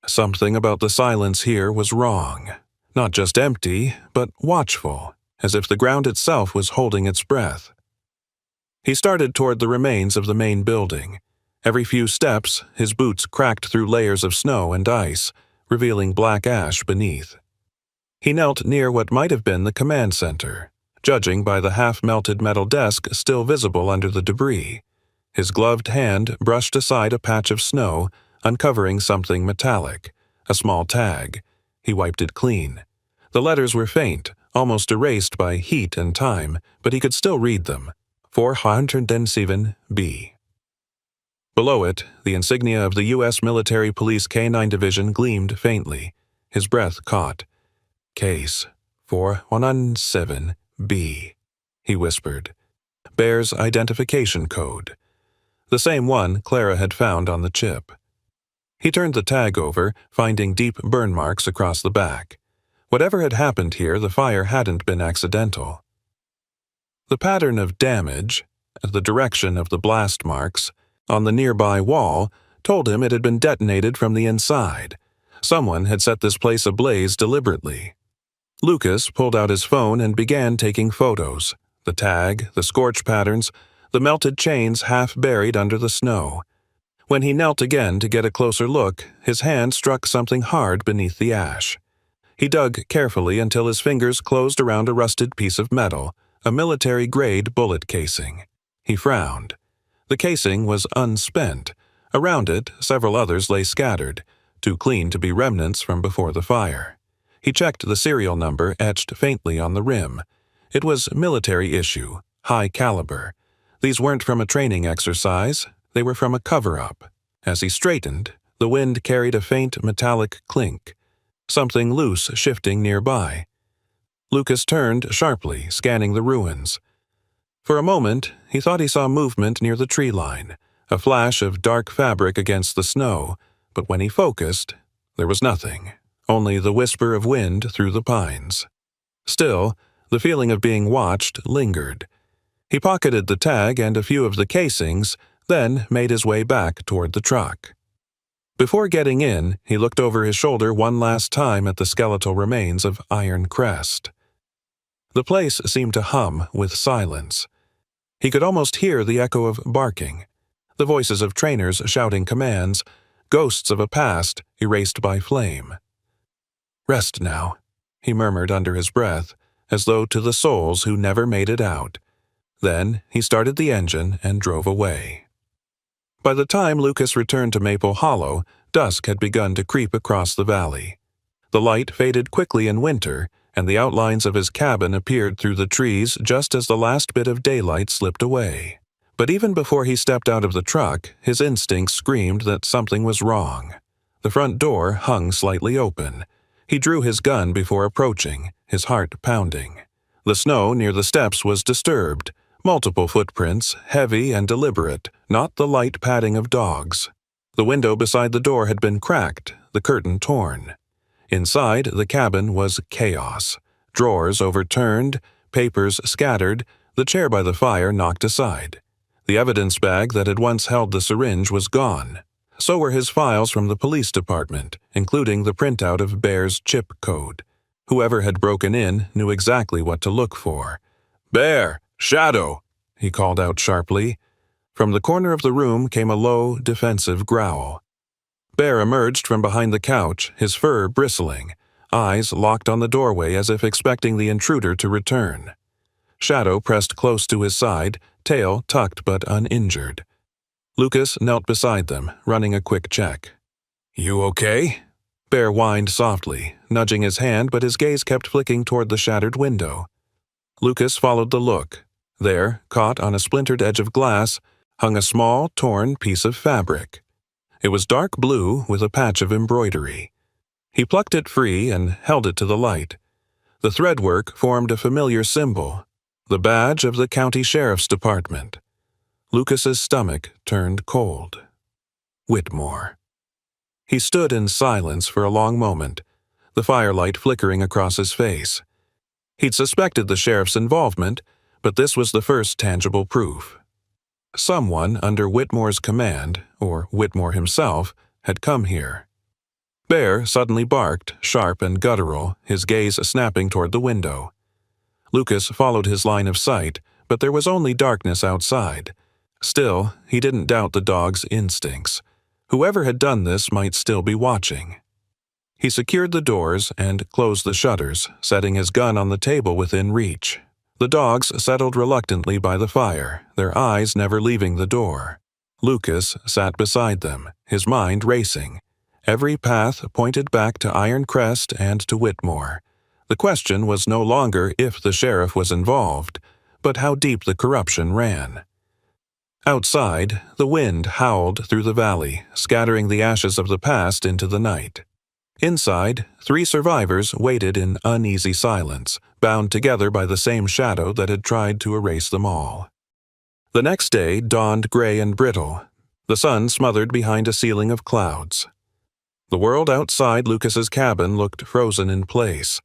Something about the silence here was wrong. Not just empty, but watchful, as if the ground itself was holding its breath. He started toward the remains of the main building. Every few steps, his boots cracked through layers of snow and ice, revealing black ash beneath. He knelt near what might have been the command center, judging by the half-melted metal desk still visible under the debris. His gloved hand brushed aside a patch of snow, uncovering something metallic, a small tag. He wiped it clean. The letters were faint, almost erased by heat and time, but he could still read them. 407B. Below it, the insignia of the U.S. Military Police K-9 Division gleamed faintly. His breath caught. Case 417B, he whispered. Bear's identification code. The same one Clara had found on the chip. He turned the tag over, finding deep burn marks across the back. Whatever had happened here, the fire hadn't been accidental. The pattern of damage, the direction of the blast marks, on the nearby wall, told him it had been detonated from the inside. Someone had set this place ablaze deliberately. Lucas pulled out his phone and began taking photos. The tag, the scorch patterns, the melted chains half buried under the snow. When he knelt again to get a closer look, his hand struck something hard beneath the ash. He dug carefully until his fingers closed around a rusted piece of metal, a military-grade bullet casing. He frowned. The casing was unspent. Around it, several others lay scattered, too clean to be remnants from before the fire. He checked the serial number etched faintly on the rim. It was military issue, high caliber. These weren't from a training exercise. They were from a cover-up. As he straightened, the wind carried a faint metallic clink. Something loose shifting nearby. Lucas turned sharply, scanning the ruins. For a moment, he thought he saw movement near the tree line, a flash of dark fabric against the snow, but when he focused, there was nothing, only the whisper of wind through the pines. Still, the feeling of being watched lingered. He pocketed the tag and a few of the casings, then made his way back toward the truck. Before getting in, he looked over his shoulder one last time at the skeletal remains of Iron Crest. The place seemed to hum with silence. He could almost hear the echo of barking, the voices of trainers shouting commands, ghosts of a past erased by flame. "Rest now," he murmured under his breath, as though to the souls who never made it out. Then he started the engine and drove away. By the time Lucas returned to Maple Hollow, dusk had begun to creep across the valley. The light faded quickly in winter, and the outlines of his cabin appeared through the trees just as the last bit of daylight slipped away. But even before he stepped out of the truck, his instincts screamed that something was wrong. The front door hung slightly open. He drew his gun before approaching, his heart pounding. The snow near the steps was disturbed. Multiple footprints, heavy and deliberate, not the light padding of dogs. The window beside the door had been cracked, the curtain torn. Inside, the cabin was chaos. Drawers overturned, papers scattered, the chair by the fire knocked aside. The evidence bag that had once held the syringe was gone. So were his files from the police department, including the printout of Bear's chip code. Whoever had broken in knew exactly what to look for. "Bear! Shadow!" he called out sharply. From the corner of the room came a low, defensive growl. Bear emerged from behind the couch, his fur bristling, eyes locked on the doorway as if expecting the intruder to return. Shadow pressed close to his side, tail tucked but uninjured. Lucas knelt beside them, running a quick check. "You okay?" Bear whined softly, nudging his hand, but his gaze kept flicking toward the shattered window. Lucas followed the look. There, caught on a splintered edge of glass, hung a small, torn piece of fabric. It was dark blue with a patch of embroidery. He plucked it free and held it to the light. The threadwork formed a familiar symbol, the badge of the county sheriff's department. Lucas's stomach turned cold. Whitmore. He stood in silence for a long moment, the firelight flickering across his face. He'd suspected the sheriff's involvement, but this was the first tangible proof. Someone under Whitmore's command, or Whitmore himself, had come here. Bear suddenly barked, sharp and guttural, his gaze snapping toward the window. Lucas followed his line of sight, but there was only darkness outside. Still, he didn't doubt the dog's instincts. Whoever had done this might still be watching. He secured the doors and closed the shutters, setting his gun on the table within reach. The dogs settled reluctantly by the fire, their eyes never leaving the door. Lucas sat beside them, his mind racing. Every path pointed back to Iron Crest and to Whitmore. The question was no longer if the sheriff was involved, but how deep the corruption ran. Outside, the wind howled through the valley, scattering the ashes of the past into the night. Inside, 3 survivors waited in uneasy silence, bound together by the same shadow that had tried to erase them all. The next day dawned gray and brittle, the sun smothered behind a ceiling of clouds. The world outside Lucas's cabin looked frozen in place.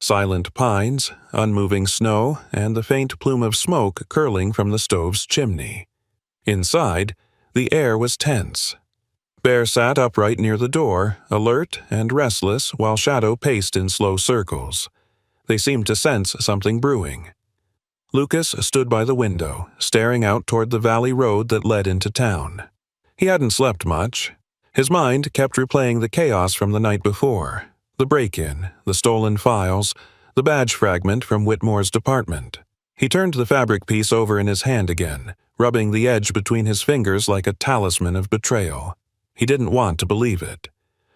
Silent pines, unmoving snow, and the faint plume of smoke curling from the stove's chimney. Inside, the air was tense. Bear sat upright near the door, alert and restless, while Shadow paced in slow circles. They seemed to sense something brewing. Lucas stood by the window, staring out toward the valley road that led into town. He hadn't slept much. His mind kept replaying the chaos from the night before. The break-in, the stolen files, the badge fragment from Whitmore's department. He turned the fabric piece over in his hand again, rubbing the edge between his fingers like a talisman of betrayal. He didn't want to believe it.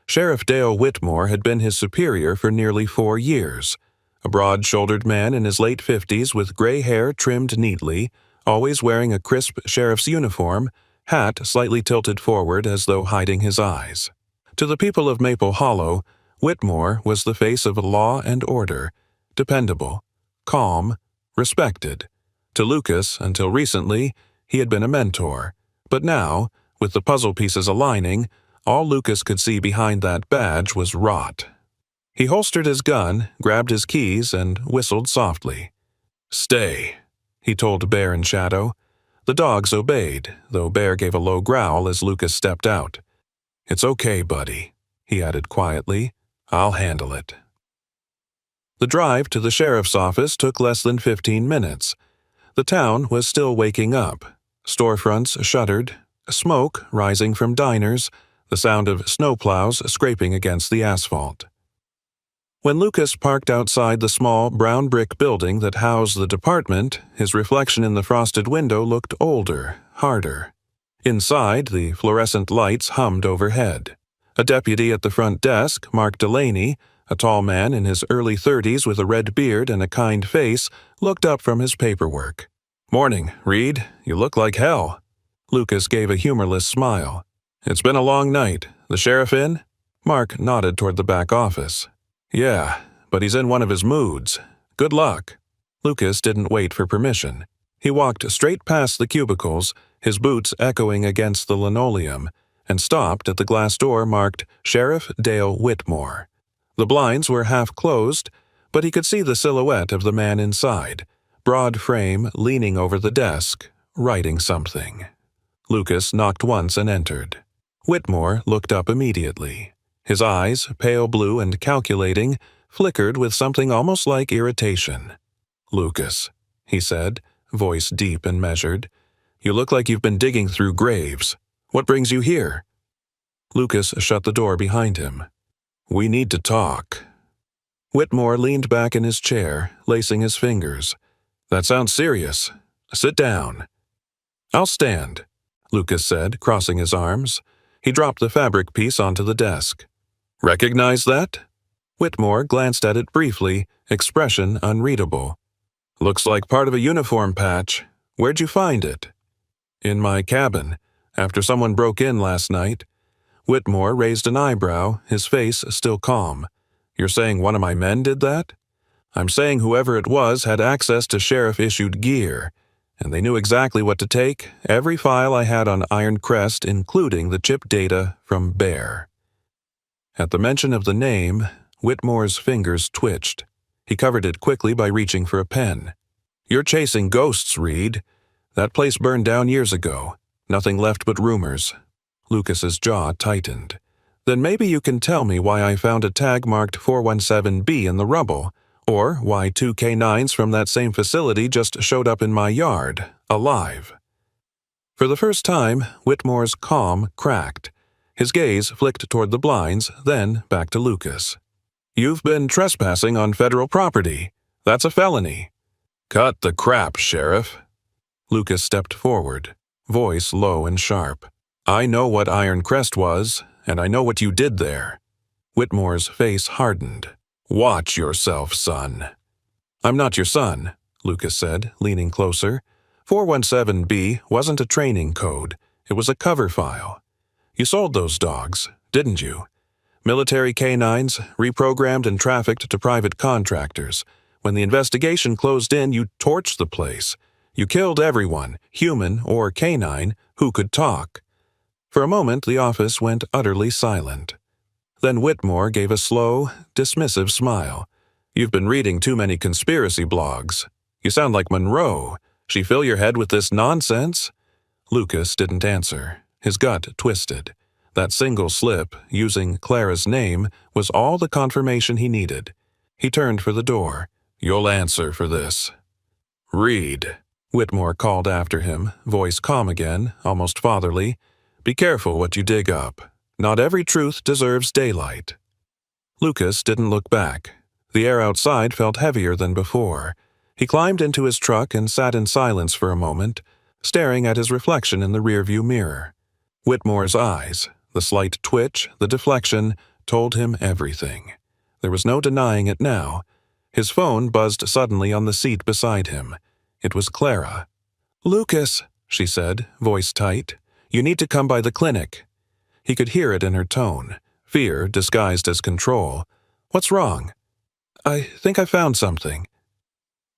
Sheriff Dale Whitmore had been his superior for nearly 4 years. A broad-shouldered man in his late 50s with gray hair trimmed neatly, always wearing a crisp sheriff's uniform, hat slightly tilted forward as though hiding his eyes. To the people of Maple Hollow, Whitmore was the face of law and order, dependable, calm, respected. To Lucas, until recently, he had been a mentor, but now, with the puzzle pieces aligning, all Lucas could see behind that badge was rot. He holstered his gun, grabbed his keys, and whistled softly. "Stay," he told Bear and Shadow. The dogs obeyed, though Bear gave a low growl as Lucas stepped out. "It's okay, buddy," he added quietly. "I'll handle it." The drive to the sheriff's office took less than 15 minutes. The town was still waking up. Storefronts shuttered, smoke rising from diners, the sound of snowplows scraping against the asphalt. When Lucas parked outside the small brown brick building that housed the department, his reflection in the frosted window looked older, harder. Inside, the fluorescent lights hummed overhead. A deputy at the front desk, Mark Delaney, a tall man in his early 30s with a red beard and a kind face, looked up from his paperwork. "Morning, Reed. You look like hell." Lucas gave a humorless smile. "It's been a long night. The sheriff in?" Mark nodded toward the back office. "Yeah, but he's in one of his moods. Good luck." Lucas didn't wait for permission. He walked straight past the cubicles, his boots echoing against the linoleum, and stopped at the glass door marked Sheriff Dale Whitmore. The blinds were half closed, but he could see the silhouette of the man inside, broad frame leaning over the desk, writing something. Lucas knocked once and entered. Whitmore looked up immediately. His eyes, pale blue and calculating, flickered with something almost like irritation. "Lucas," he said, voice deep and measured, "you look like you've been digging through graves. What brings you here?" Lucas shut the door behind him. "We need to talk." Whitmore leaned back in his chair, lacing his fingers. "That sounds serious. Sit down." "I'll stand," Lucas said, crossing his arms. He dropped the fabric piece onto the desk. "Recognize that?" Whitmore glanced at it briefly, expression unreadable. "Looks like part of a uniform patch. Where'd you find it?" "In my cabin, after someone broke in last night." Whitmore raised an eyebrow, his face still calm. "You're saying one of my men did that?" "I'm saying whoever it was had access to sheriff-issued gear, and they knew exactly what to take, every file I had on Iron Crest, including the chip data from Bear." At the mention of the name, Whitmore's fingers twitched. He covered it quickly by reaching for a pen. "You're chasing ghosts, Reed. That place burned down years ago. Nothing left but rumors." Lucas's jaw tightened. Then maybe you can tell me why I found a tag marked 417B in the rubble, or why 2 canines from that same facility just showed up in my yard, alive." For the first time, Whitmore's calm cracked. His gaze flicked toward the blinds, then back to Lucas. "You've been trespassing on federal property. That's a felony." "Cut the crap, Sheriff." Lucas stepped forward, voice low and sharp. "I know what Iron Crest was, and I know what you did there." Whitmore's face hardened. "Watch yourself, son." "I'm not your son," Lucas said, leaning closer. 417B wasn't a training code. It was a cover file. You sold those dogs, didn't you? Military canines, reprogrammed and trafficked to private contractors. When the investigation closed in, you torched the place. You killed everyone, human or canine, who could talk. For a moment, the office went utterly silent. Then Whitmore gave a slow, dismissive smile. "You've been reading too many conspiracy blogs. You sound like Monroe. She fill your head with this nonsense?" Lucas didn't answer. His gut twisted. That single slip, using Clara's name, was all the confirmation he needed. He turned for the door. "You'll answer for this." "Read," Whitmore called after him, voice calm again, almost fatherly. "Be careful what you dig up. Not every truth deserves daylight." Lucas didn't look back. The air outside felt heavier than before. He climbed into his truck and sat in silence for a moment, staring at his reflection in the rearview mirror. Whitmore's eyes, the slight twitch, the deflection, told him everything. There was no denying it now. His phone buzzed suddenly on the seat beside him. It was Clara. "Lucas," she said, voice tight, "you need to come by the clinic." He could hear it in her tone, fear disguised as control. "What's wrong?" "I think I found something."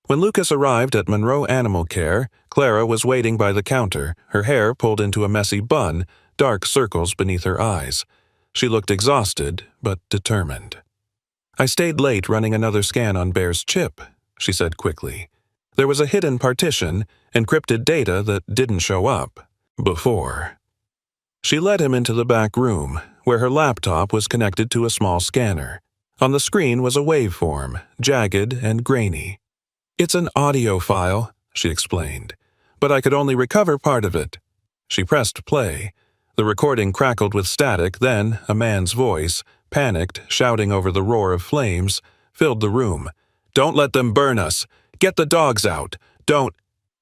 When Lucas arrived at Monroe Animal Care, Clara was waiting by the counter, her hair pulled into a messy bun, dark circles beneath her eyes. She looked exhausted, but determined. "I stayed late running another scan on Bear's chip," she said quickly. "There was a hidden partition, encrypted data that didn't show up before." She led him into the back room, where her laptop was connected to a small scanner. On the screen was a waveform, jagged and grainy. "It's an audio file," she explained, "but I could only recover part of it." She pressed play. The recording crackled with static, then a man's voice, panicked, shouting over the roar of flames, filled the room. "Don't let them burn us! Get the dogs out! Don't—"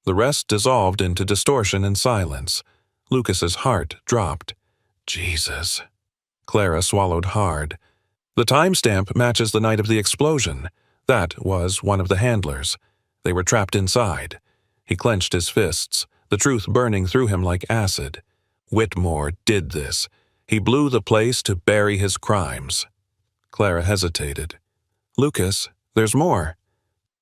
The rest dissolved into distortion and silence. Lucas's heart dropped. Jesus. Clara swallowed hard. "The timestamp matches the night of the explosion." That was one of the handlers. They were trapped inside. He clenched his fists, the truth burning through him like acid. Whitmore did this. He blew the place to bury his crimes. Clara hesitated. "Lucas, there's more."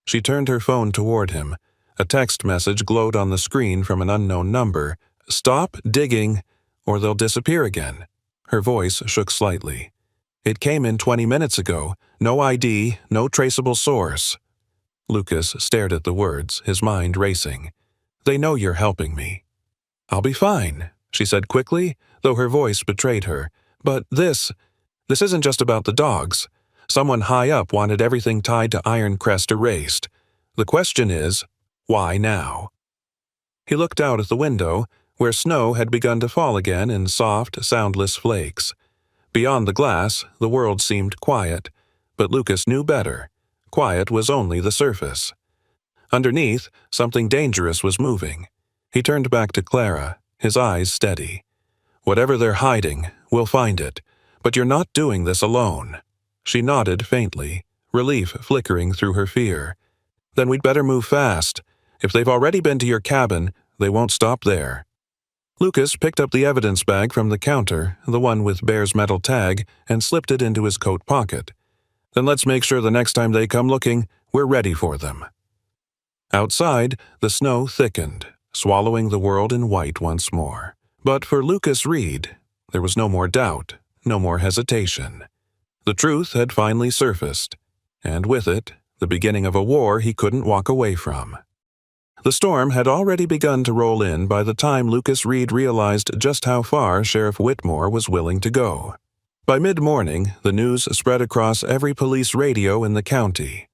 She turned her phone toward him. A text message glowed on the screen from an unknown number. "Stop digging, or they'll disappear again." Her voice shook slightly. "It came in 20 minutes ago. No ID, no traceable source." Lucas stared at the words, his mind racing. "They know you're helping me." "I'll be fine," she said quickly, though her voice betrayed her. "But this isn't just about the dogs. Someone high up wanted everything tied to Iron Crest erased. The question is, why now?" He looked out at the window, where snow had begun to fall again in soft, soundless flakes. Beyond the glass, the world seemed quiet, but Lucas knew better. Quiet was only the surface. Underneath, something dangerous was moving. He turned back to Clara, his eyes steady. "Whatever they're hiding, we'll find it. But you're not doing this alone." She nodded faintly, relief flickering through her fear. "Then we'd better move fast. If they've already been to your cabin, they won't stop there." Lucas picked up the evidence bag from the counter, the one with Bear's metal tag, and slipped it into his coat pocket. "Then let's make sure the next time they come looking, we're ready for them." Outside, the snow thickened, swallowing the world in white once more. But for Lucas Reed, there was no more doubt, no more hesitation. The truth had finally surfaced, and with it, the beginning of a war he couldn't walk away from. The storm had already begun to roll in by the time Lucas Reed realized just how far Sheriff Whitmore was willing to go. By mid-morning, the news spread across every police radio in the county.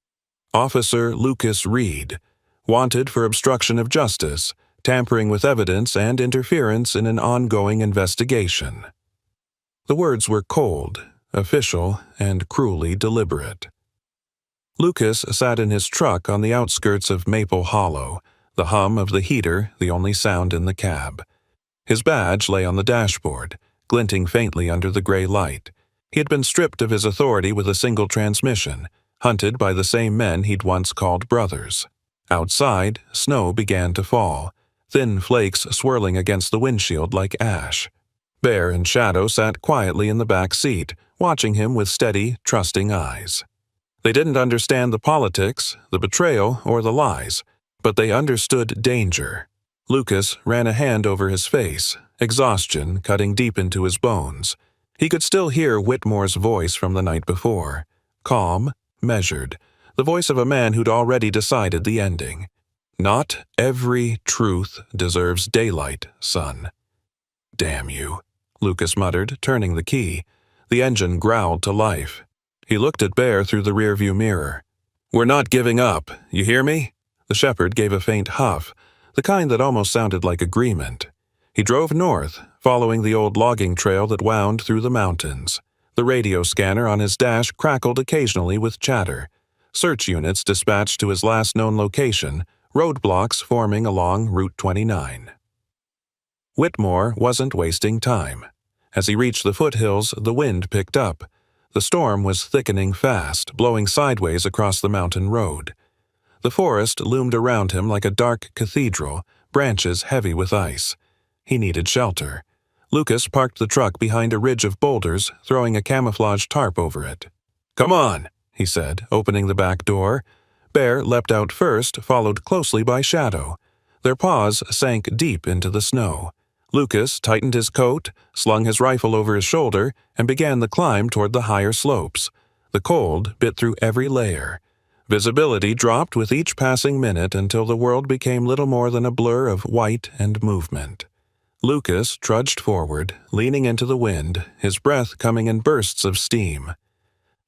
Officer Lucas Reed, wanted for obstruction of justice, tampering with evidence and interference in an ongoing investigation. The words were cold, official, and cruelly deliberate. Lucas sat in his truck on the outskirts of Maple Hollow, the hum of the heater the only sound in the cab. His badge lay on the dashboard, glinting faintly under the gray light. He had been stripped of his authority with a single transmission, hunted by the same men he'd once called brothers. Outside, snow began to fall, thin flakes swirling against the windshield like ash. Bear and Shadow sat quietly in the back seat, watching him with steady, trusting eyes. They didn't understand the politics, the betrayal, or the lies, but they understood danger. Lucas ran a hand over his face, exhaustion cutting deep into his bones. He could still hear Whitmore's voice from the night before, calm, measured, the voice of a man who'd already decided the ending. Not every truth deserves daylight, son. Damn you, Lucas muttered, turning the key. The engine growled to life. He looked at Bear through the rearview mirror. We're not giving up, you hear me? The shepherd gave a faint huff, the kind that almost sounded like agreement. He drove north, following the old logging trail that wound through the mountains. The radio scanner on his dash crackled occasionally with chatter. Search units dispatched to his last known location, roadblocks forming along Route 29. Whitmore wasn't wasting time. As he reached the foothills, the wind picked up. The storm was thickening fast, blowing sideways across the mountain road. The forest loomed around him like a dark cathedral, branches heavy with ice. He needed shelter. Lucas parked the truck behind a ridge of boulders, throwing a camouflage tarp over it. Come on, he said, opening the back door. Bear leapt out first, followed closely by Shadow. Their paws sank deep into the snow. Lucas tightened his coat, slung his rifle over his shoulder, and began the climb toward the higher slopes. The cold bit through every layer. Visibility dropped with each passing minute until the world became little more than a blur of white and movement. Lucas trudged forward, leaning into the wind, his breath coming in bursts of steam.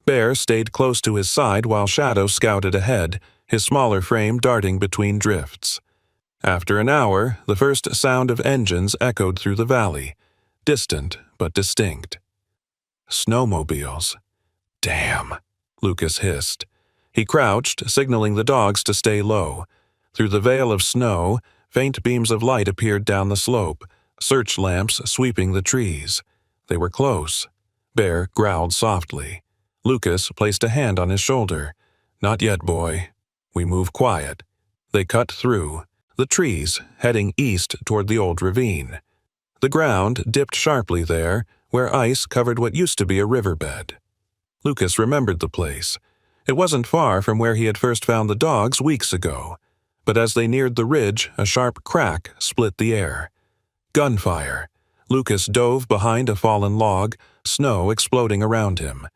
Bear stayed close to his side while Shadow scouted ahead, his smaller frame darting between drifts. After an hour, the first sound of engines echoed through the valley, distant but distinct. Snowmobiles. Damn, Lucas hissed. He crouched, signaling the dogs to stay low. Through the veil of snow, faint beams of light appeared down the slope, search lamps sweeping the trees. They were close. Bear growled softly. Lucas placed a hand on his shoulder. Not yet, boy. We move quiet. They cut through the trees, heading east toward the old ravine. The ground dipped sharply there, where ice covered what used to be a riverbed. Lucas remembered the place. It wasn't far from where he had first found the dogs weeks ago, but as they neared the ridge, a sharp crack split the air. Gunfire. Lucas dove behind a fallen log, snow exploding around him.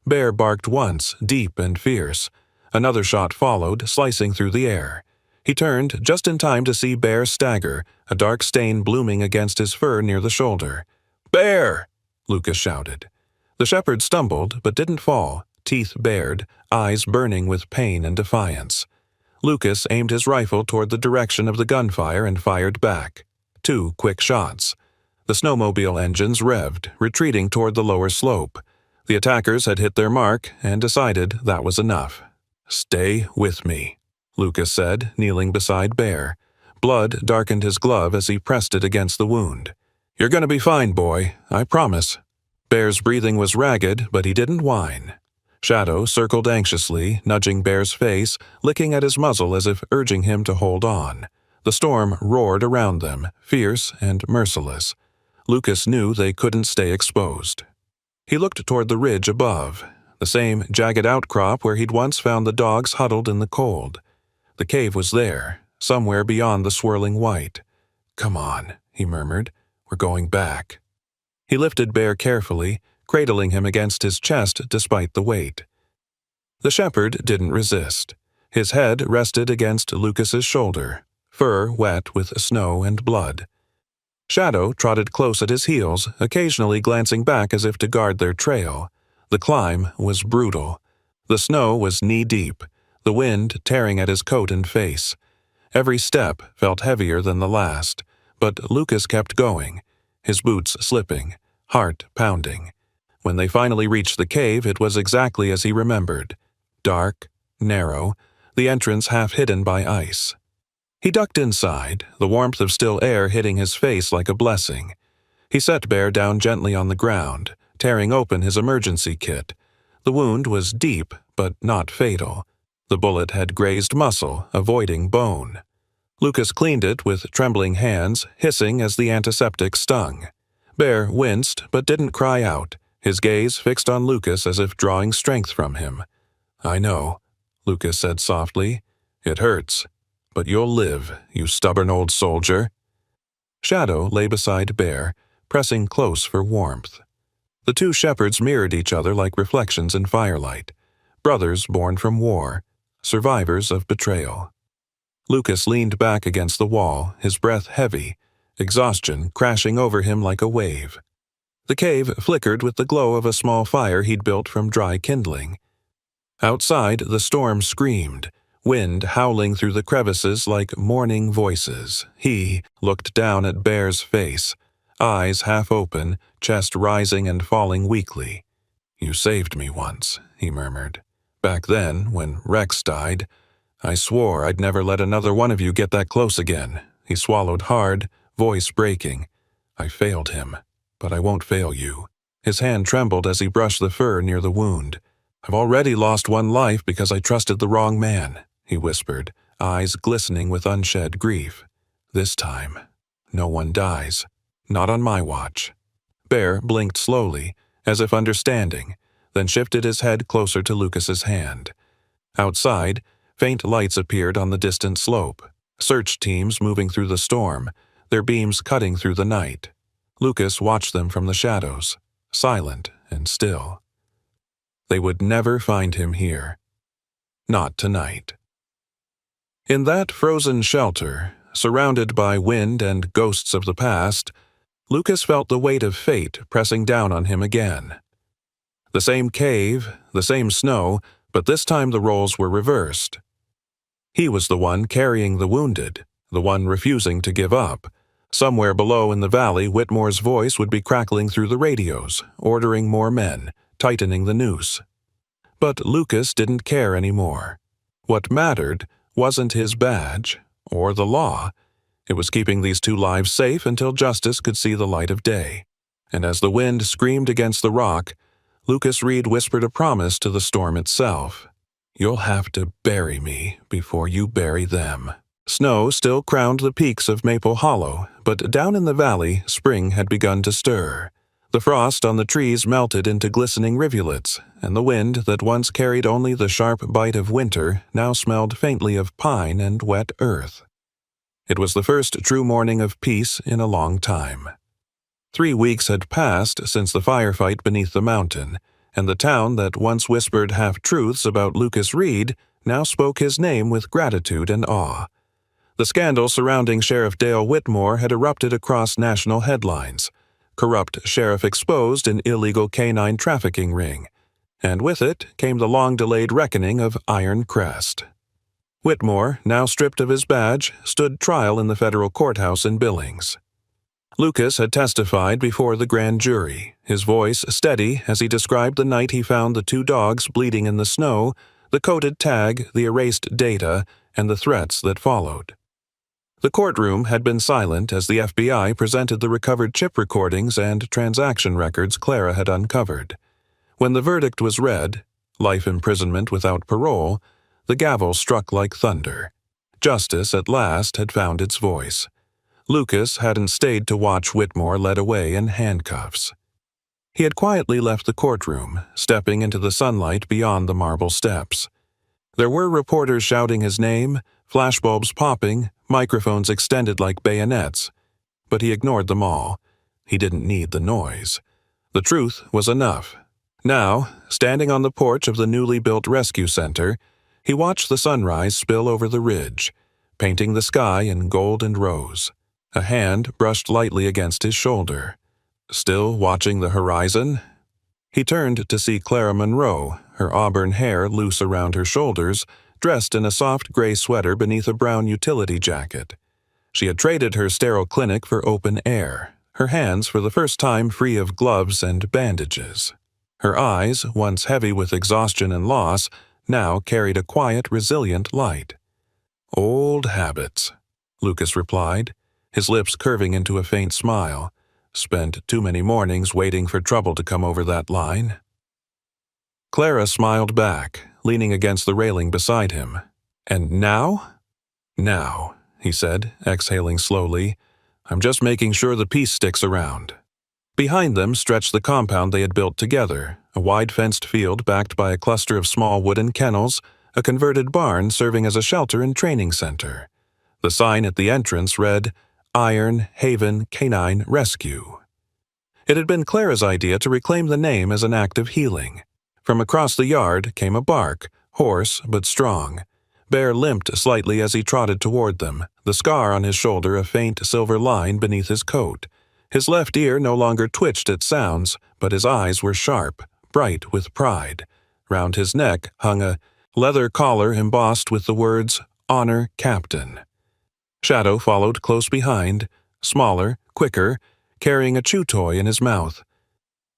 Bear barked once, deep and fierce. Another shot followed, slicing through the air. He turned just in time to see Bear stagger, a dark stain blooming against his fur near the shoulder. "Bear!" Lucas shouted. The shepherd stumbled, but didn't fall, teeth bared, eyes burning with pain and defiance. Lucas aimed his rifle toward the direction of the gunfire and fired back. 2 quick shots. The snowmobile engines revved, retreating toward the lower slope. The attackers had hit their mark and decided that was enough. "Stay with me," Lucas said, kneeling beside Bear. Blood darkened his glove as he pressed it against the wound. "You're gonna be fine, boy, I promise." Bear's breathing was ragged, but he didn't whine. Shadow circled anxiously, nudging Bear's face, licking at his muzzle as if urging him to hold on. The storm roared around them, fierce and merciless. Lucas knew they couldn't stay exposed. He looked toward the ridge above, the same jagged outcrop where he'd once found the dogs huddled in the cold. The cave was there, somewhere beyond the swirling white. "Come on," he murmured. "We're going back." He lifted Bear carefully, cradling him against his chest despite the weight. The shepherd didn't resist. His head rested against Lucas's shoulder, fur wet with snow and blood. Shadow trotted close at his heels, occasionally glancing back as if to guard their trail. The climb was brutal. The snow was knee-deep, the wind tearing at his coat and face. Every step felt heavier than the last, but Lucas kept going, his boots slipping, heart pounding. When they finally reached the cave, it was exactly as he remembered. Dark, narrow, the entrance half hidden by ice. He ducked inside, the warmth of still air hitting his face like a blessing. He set Bear down gently on the ground, tearing open his emergency kit. The wound was deep, but not fatal. The bullet had grazed muscle, avoiding bone. Lucas cleaned it with trembling hands, hissing as the antiseptic stung. Bear winced, but didn't cry out, his gaze fixed on Lucas as if drawing strength from him. "I know," Lucas said softly. "It hurts. But you'll live, you stubborn old soldier." Shadow lay beside Bear, pressing close for warmth. The two shepherds mirrored each other like reflections in firelight. Brothers born from war, survivors of betrayal. Lucas leaned back against the wall, his breath heavy, exhaustion crashing over him like a wave. The cave flickered with the glow of a small fire he'd built from dry kindling. Outside, the storm screamed, wind howling through the crevices like mourning voices. He looked down at Bear's face, eyes half open, chest rising and falling weakly. "You saved me once," he murmured. "Back then, when Rex died, I swore I'd never let another one of you get that close again." He swallowed hard, voice breaking. "I failed him, but I won't fail you." His hand trembled as he brushed the fur near the wound. "I've already lost one life because I trusted the wrong man," he whispered, eyes glistening with unshed grief. "This time, no one dies. Not on my watch." Bear blinked slowly, as if understanding, then shifted his head closer to Lucas's hand. Outside, faint lights appeared on the distant slope, search teams moving through the storm, their beams cutting through the night. Lucas watched them from the shadows, silent and still. They would never find him here. Not tonight. In that frozen shelter, surrounded by wind and ghosts of the past, Lucas felt the weight of fate pressing down on him again. The same cave, the same snow, but this time the roles were reversed. He was the one carrying the wounded, the one refusing to give up. Somewhere below in the valley, Whitmore's voice would be crackling through the radios, ordering more men, tightening the noose. But Lucas didn't care anymore. What mattered wasn't his badge, or the law. It was keeping these two lives safe until justice could see the light of day. And as the wind screamed against the rock, Lucas Reed whispered a promise to the storm itself. "You'll have to bury me before you bury them." Snow still crowned the peaks of Maple Hollow, but down in the valley, spring had begun to stir. The frost on the trees melted into glistening rivulets, and the wind that once carried only the sharp bite of winter now smelled faintly of pine and wet earth. It was the first true morning of peace in a long time. 3 weeks had passed since the firefight beneath the mountain, and the town that once whispered half-truths about Lucas Reed now spoke his name with gratitude and awe. The scandal surrounding Sheriff Dale Whitmore had erupted across national headlines. Corrupt sheriff exposed an illegal canine trafficking ring, and with it came the long-delayed reckoning of Iron Crest. Whitmore, now stripped of his badge, stood trial in the federal courthouse in Billings. Lucas had testified before the grand jury, his voice steady as he described the night he found the 2 dogs bleeding in the snow, the coded tag, the erased data, and the threats that followed. The courtroom had been silent as the FBI presented the recovered chip recordings and transaction records Clara had uncovered. When the verdict was read, life imprisonment without parole, the gavel struck like thunder. Justice at last had found its voice. Lucas hadn't stayed to watch Whitmore led away in handcuffs. He had quietly left the courtroom, stepping into the sunlight beyond the marble steps. There were reporters shouting his name, flashbulbs popping, microphones extended like bayonets. But he ignored them all. He didn't need the noise. The truth was enough. Now, standing on the porch of the newly built rescue center, he watched the sunrise spill over the ridge, painting the sky in gold and rose. A hand brushed lightly against his shoulder. Still watching the horizon? He turned to see Clara Monroe, her auburn hair loose around her shoulders, dressed in a soft gray sweater beneath a brown utility jacket. She had traded her sterile clinic for open air, her hands for the first time free of gloves and bandages. Her eyes, once heavy with exhaustion and loss, now carried a quiet, resilient light. "Old habits," Lucas replied, his lips curving into a faint smile. "Spent too many mornings waiting for trouble to come over that line." Clara smiled back, leaning against the railing beside him. "And now?" "Now," he said, exhaling slowly. "I'm just making sure the peace sticks around." Behind them stretched the compound they had built together, a wide fenced field backed by a cluster of small wooden kennels, a converted barn serving as a shelter and training center. The sign at the entrance read, "Iron Haven Canine Rescue." It had been Clara's idea to reclaim the name as an act of healing. From across the yard came a bark, hoarse but strong. Bear limped slightly as he trotted toward them, the scar on his shoulder a faint silver line beneath his coat. His left ear no longer twitched at sounds, but his eyes were sharp, bright with pride. Round his neck hung a leather collar embossed with the words, "Honor Captain." Shadow followed close behind, smaller, quicker, carrying a chew toy in his mouth.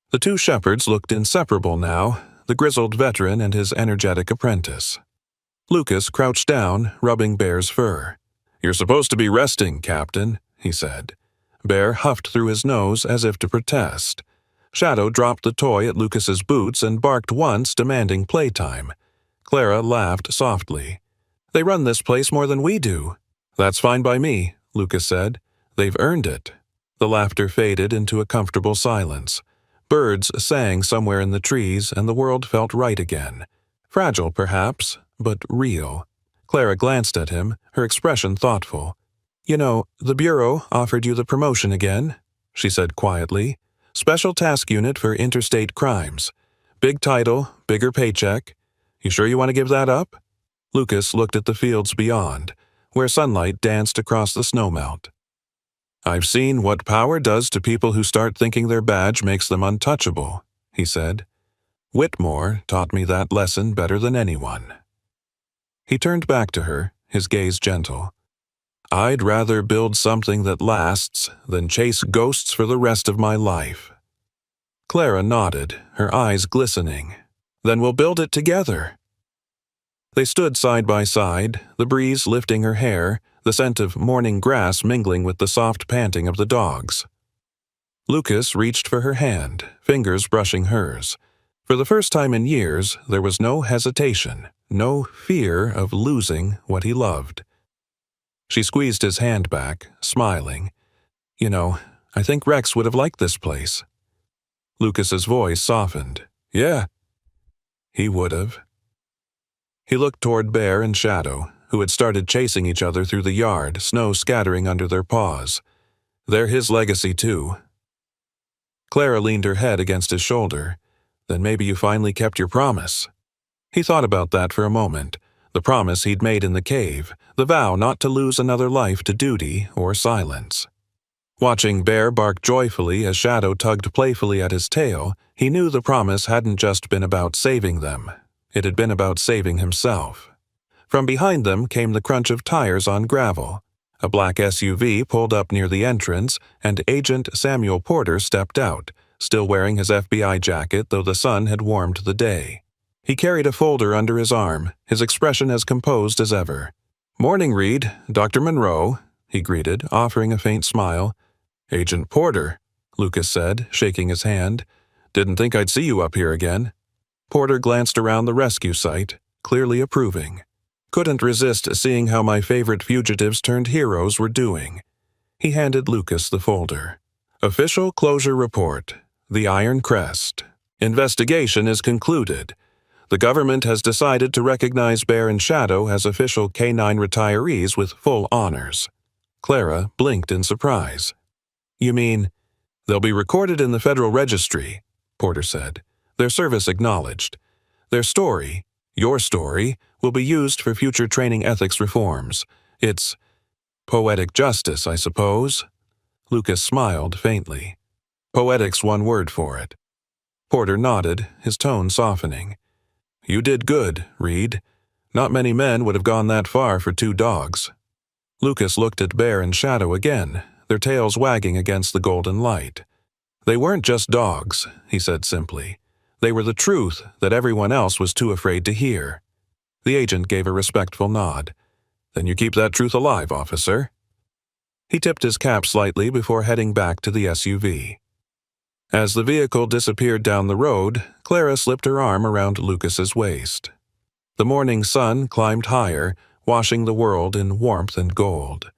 The two shepherds looked inseparable now, the grizzled veteran and his energetic apprentice. Lucas crouched down, rubbing Bear's fur. "You're supposed to be resting, Captain," he said. Bear huffed through his nose as if to protest. Shadow dropped the toy at Lucas's boots and barked once, demanding playtime. Clara laughed softly. "They run this place more than we do." "That's fine by me," Lucas said. "They've earned it." The laughter faded into a comfortable silence. Birds sang somewhere in the trees, and the world felt right again. Fragile, perhaps, but real. Clara glanced at him, her expression thoughtful. "You know, the Bureau offered you the promotion again," she said quietly. "Special Task Unit for Interstate Crimes. Big title, bigger paycheck. You sure you want to give that up?" Lucas looked at the fields beyond, where sunlight danced across the snowmelt. "I've seen what power does to people who start thinking their badge makes them untouchable," he said. "Whitmore taught me that lesson better than anyone." He turned back to her, his gaze gentle. "I'd rather build something that lasts than chase ghosts for the rest of my life." Clara nodded, her eyes glistening. "Then we'll build it together." They stood side by side, the breeze lifting her hair, the scent of morning grass mingling with the soft panting of the dogs. Lucas reached for her hand, fingers brushing hers. For the first time in years, there was no hesitation, no fear of losing what he loved. She squeezed his hand back, smiling. "You know, I think Rex would have liked this place." Lucas's voice softened. "Yeah, he would have." He looked toward Bear and Shadow, who had started chasing each other through the yard, snow scattering under their paws. "They're his legacy, too." Clara leaned her head against his shoulder. "Then maybe you finally kept your promise." He thought about that for a moment. The promise he'd made in the cave, the vow not to lose another life to duty or silence. Watching Bear bark joyfully as Shadow tugged playfully at his tail, he knew the promise hadn't just been about saving them. It had been about saving himself. From behind them came the crunch of tires on gravel. A black SUV pulled up near the entrance, and Agent Samuel Porter stepped out, still wearing his FBI jacket though the sun had warmed the day. He carried a folder under his arm, his expression as composed as ever. "Morning, Reed. Dr. Monroe," he greeted, offering a faint smile. "Agent Porter," Lucas said, shaking his hand. "Didn't think I'd see you up here again." Porter glanced around the rescue site, clearly approving. "Couldn't resist seeing how my favorite fugitives turned heroes were doing." He handed Lucas the folder. "Official Closure Report. The Iron Crest. Investigation is concluded. The government has decided to recognize Bear and Shadow as official canine retirees with full honors." Clara blinked in surprise. "You mean, they'll be recorded in the Federal Registry," Porter said. "Their service acknowledged. Their story, your story, will be used for future training ethics reforms. It's..." Poetic justice, I suppose. Lucas smiled faintly. Poetic's one word for it. Porter nodded, his tone softening. You did good, Reed. Not many men would have gone that far for 2 dogs. Lucas looked at Bear and Shadow again, their tails wagging against the golden light. They weren't just dogs, he said simply. They were the truth that everyone else was too afraid to hear. The agent gave a respectful nod. Then you keep that truth alive, officer. He tipped his cap slightly before heading back to the SUV. As the vehicle disappeared down the road, Clara slipped her arm around Lucas's waist. The morning sun climbed higher, washing the world in warmth and gold.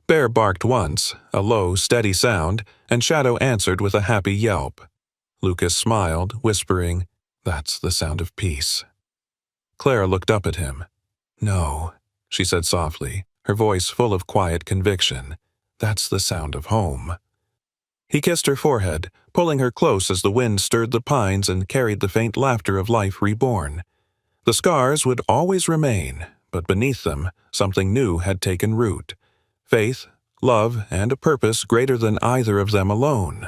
Bear barked once, a low, steady sound, and Shadow answered with a happy yelp. Lucas smiled, whispering, "That's the sound of peace." Clara looked up at him. "No," she said softly, her voice full of quiet conviction. "That's the sound of home." He kissed her forehead, pulling her close as the wind stirred the pines and carried the faint laughter of life reborn. The scars would always remain, but beneath them, something new had taken root. Faith, love, and a purpose greater than either of them alone.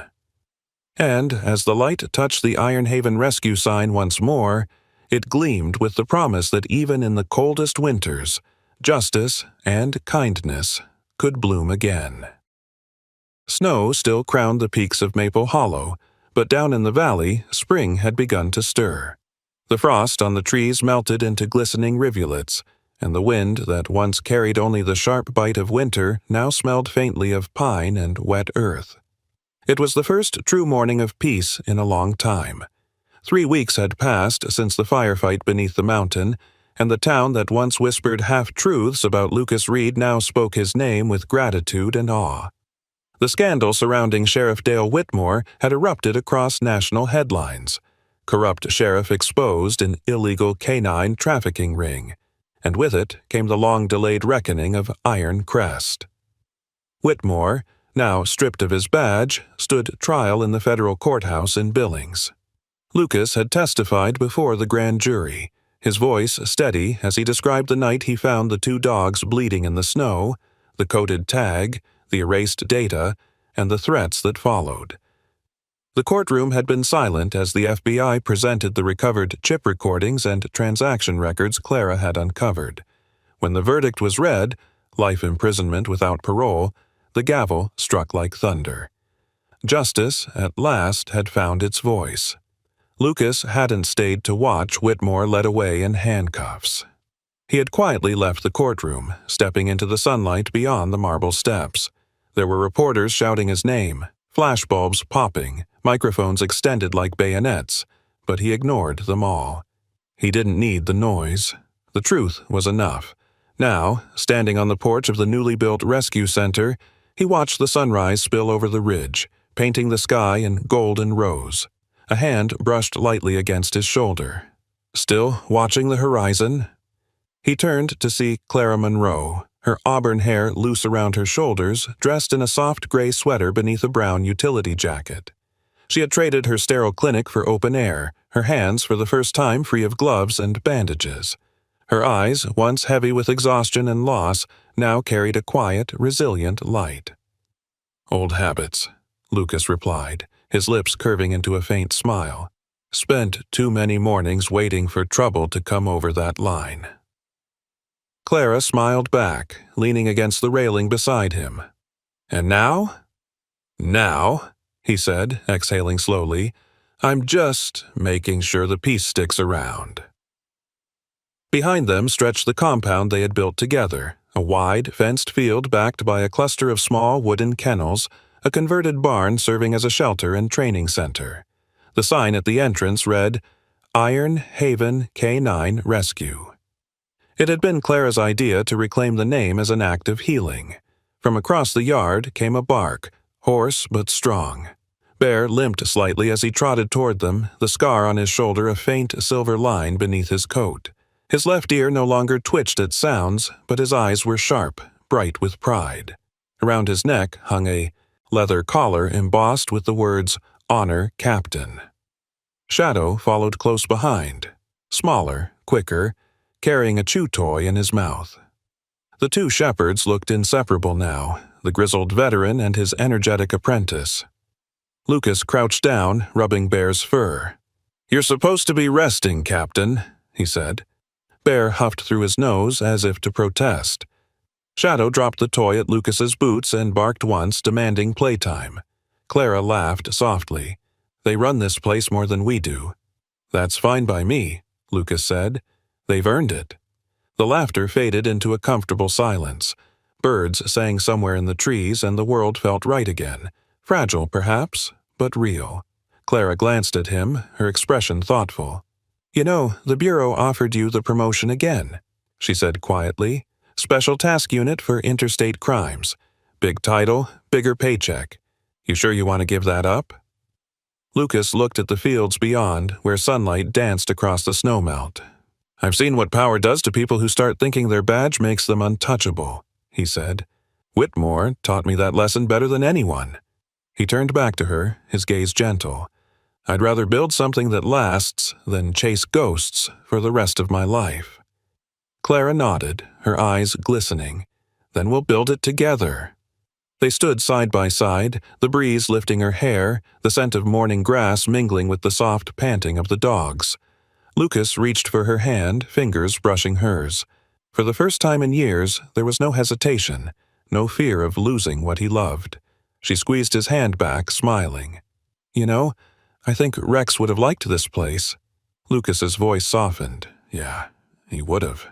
And as the light touched the Iron Haven rescue sign once more, it gleamed with the promise that even in the coldest winters, justice and kindness could bloom again. Snow still crowned the peaks of Maple Hollow, but down in the valley, spring had begun to stir. The frost on the trees melted into glistening rivulets, and the wind that once carried only the sharp bite of winter now smelled faintly of pine and wet earth. It was the first true morning of peace in a long time. 3 weeks had passed since the firefight beneath the mountain, and the town that once whispered half-truths about Lucas Reed now spoke his name with gratitude and awe. The scandal surrounding Sheriff Dale Whitmore had erupted across national headlines. Corrupt sheriff exposed an illegal canine trafficking ring, and with it came the long-delayed reckoning of Iron Crest. Whitmore, now stripped of his badge, stood trial in the federal courthouse in Billings. Lucas had testified before the grand jury, his voice steady as he described the night he found the 2 dogs bleeding in the snow, the coded tag, the erased data, and the threats that followed. The courtroom had been silent as the FBI presented the recovered chip recordings and transaction records Clara had uncovered. When the verdict was read, life imprisonment without parole, the gavel struck like thunder. Justice, at last, had found its voice. Lucas hadn't stayed to watch Whitmore led away in handcuffs. He had quietly left the courtroom, stepping into the sunlight beyond the marble steps. There were reporters shouting his name, flashbulbs popping, microphones extended like bayonets, but he ignored them all. He didn't need the noise. The truth was enough. Now, standing on the porch of the newly built rescue center, he watched the sunrise spill over the ridge, painting the sky in gold and rose. A hand brushed lightly against his shoulder. Still watching the horizon? He turned to see Clara Monroe, her auburn hair loose around her shoulders, dressed in a soft gray sweater beneath a brown utility jacket. She had traded her sterile clinic for open air, her hands for the first time free of gloves and bandages. Her eyes, once heavy with exhaustion and loss, now carried a quiet, resilient light. "Old habits," Lucas replied, his lips curving into a faint smile. "Spent too many mornings waiting for trouble to come over that line." Clara smiled back, leaning against the railing beside him. "And now?" "Now," he said, exhaling slowly, "I'm just making sure the peace sticks around." Behind them stretched the compound they had built together, a wide, fenced field backed by a cluster of small wooden kennels, a converted barn serving as a shelter and training center. The sign at the entrance read, "Iron Haven K9 Rescue." It had been Clara's idea to reclaim the name as an act of healing. From across the yard came a bark, hoarse but strong. Bear limped slightly as he trotted toward them, the scar on his shoulder a faint silver line beneath his coat. His left ear no longer twitched at sounds, but his eyes were sharp, bright with pride. Around his neck hung a leather collar embossed with the words, "Honor Captain." Shadow followed close behind, smaller, quicker, carrying a chew toy in his mouth. The two shepherds looked inseparable now, the grizzled veteran and his energetic apprentice. Lucas crouched down, rubbing Bear's fur. "You're supposed to be resting, Captain," he said. Bear huffed through his nose as if to protest. Shadow dropped the toy at Lucas's boots and barked once, demanding playtime. Clara laughed softly. "They run this place more than we do." "That's fine by me," Lucas said. "They've earned it." The laughter faded into a comfortable silence. Birds sang somewhere in the trees, and the world felt right again. Fragile, perhaps, but real. Clara glanced at him, her expression thoughtful. "You know, the Bureau offered you the promotion again," she said quietly. "Special Task Unit for Interstate Crimes. Big title, bigger paycheck. You sure you want to give that up?" Lucas looked at the fields beyond, where sunlight danced across the snowmelt. "I've seen what power does to people who start thinking their badge makes them untouchable," he said. "Whitmore taught me that lesson better than anyone." He turned back to her, his gaze gentle. "I'd rather build something that lasts than chase ghosts for the rest of my life." Clara nodded, her eyes glistening. "Then we'll build it together." They stood side by side, the breeze lifting her hair, the scent of morning grass mingling with the soft panting of the dogs. Lucas reached for her hand, fingers brushing hers. For the first time in years, there was no hesitation, no fear of losing what he loved. She squeezed his hand back, smiling. "You know, I think Rex would have liked this place." Lucas's voice softened. Yeah, he would have.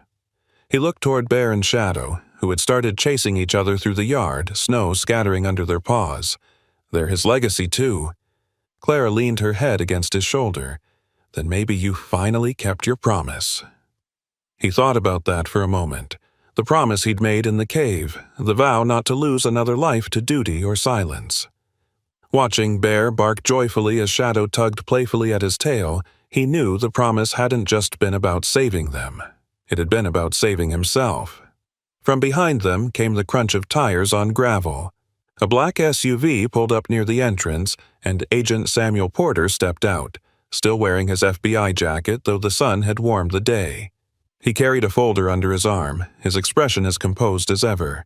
He looked toward Bear and Shadow, who had started chasing each other through the yard, snow scattering under their paws. They're his legacy, too. Clara leaned her head against his shoulder. "Then maybe you finally kept your promise." He thought about that for a moment. The promise he'd made in the cave, the vow not to lose another life to duty or silence. Watching Bear bark joyfully as Shadow tugged playfully at his tail, he knew the promise hadn't just been about saving them. It had been about saving himself. From behind them came the crunch of tires on gravel. A black SUV pulled up near the entrance, and Agent Samuel Porter stepped out, still wearing his FBI jacket though the sun had warmed the day. He carried a folder under his arm, his expression as composed as ever.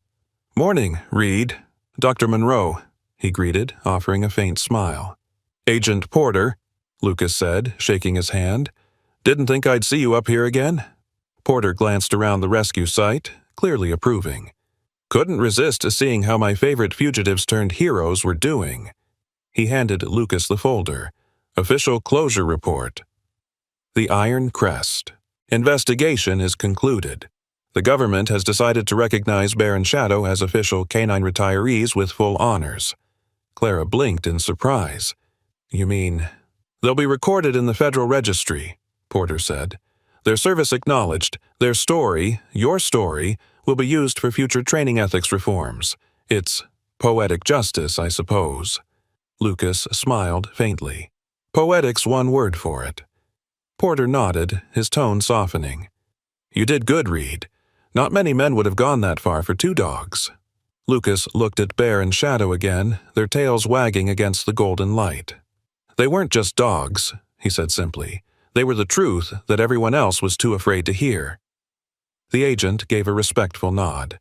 "Morning, Reed. Dr. Monroe," he greeted, offering a faint smile. "Agent Porter," Lucas said, shaking his hand. "Didn't think I'd see you up here again." Porter glanced around the rescue site, clearly approving. "Couldn't resist seeing how my favorite fugitives turned heroes were doing." He handed Lucas the folder. "Official closure report. The Iron Crest. Investigation is concluded. The government has decided to recognize Bear and Shadow as official canine retirees with full honors." Clara blinked in surprise. "You mean—" "They'll be recorded in the Federal Registry," Porter said. "Their service acknowledged, their story, your story, will be used for future training ethics reforms. It's poetic justice, I suppose." Lucas smiled faintly. "Poetic's one word for it." Porter nodded, his tone softening. "You did good, Reed. Not many men would have gone that far for two dogs." Lucas looked at Bear and Shadow again, their tails wagging against the golden light. "They weren't just dogs," he said simply. "They were the truth that everyone else was too afraid to hear." The agent gave a respectful nod.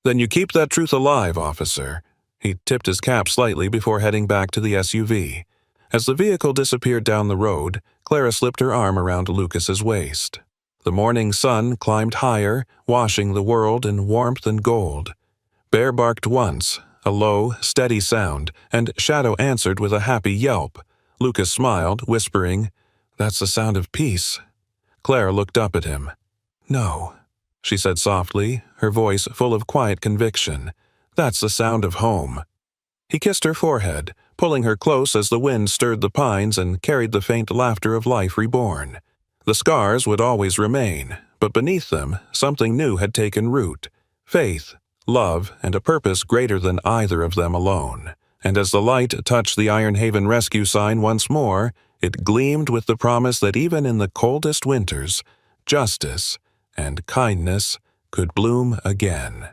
"Then you keep that truth alive, officer." He tipped his cap slightly before heading back to the SUV. As the vehicle disappeared down the road, Clara slipped her arm around Lucas's waist. The morning sun climbed higher, washing the world in warmth and gold. Bear barked once, a low, steady sound, and Shadow answered with a happy yelp. Lucas smiled, whispering, "That's the sound of peace." Clara looked up at him. "No," she said softly, her voice full of quiet conviction. "That's the sound of home." He kissed her forehead, pulling her close as the wind stirred the pines and carried the faint laughter of life reborn. The scars would always remain, but beneath them, something new had taken root. Faith, love, and a purpose greater than either of them alone. And as the light touched the Iron Haven rescue sign once more, it gleamed with the promise that even in the coldest winters, justice and kindness could bloom again.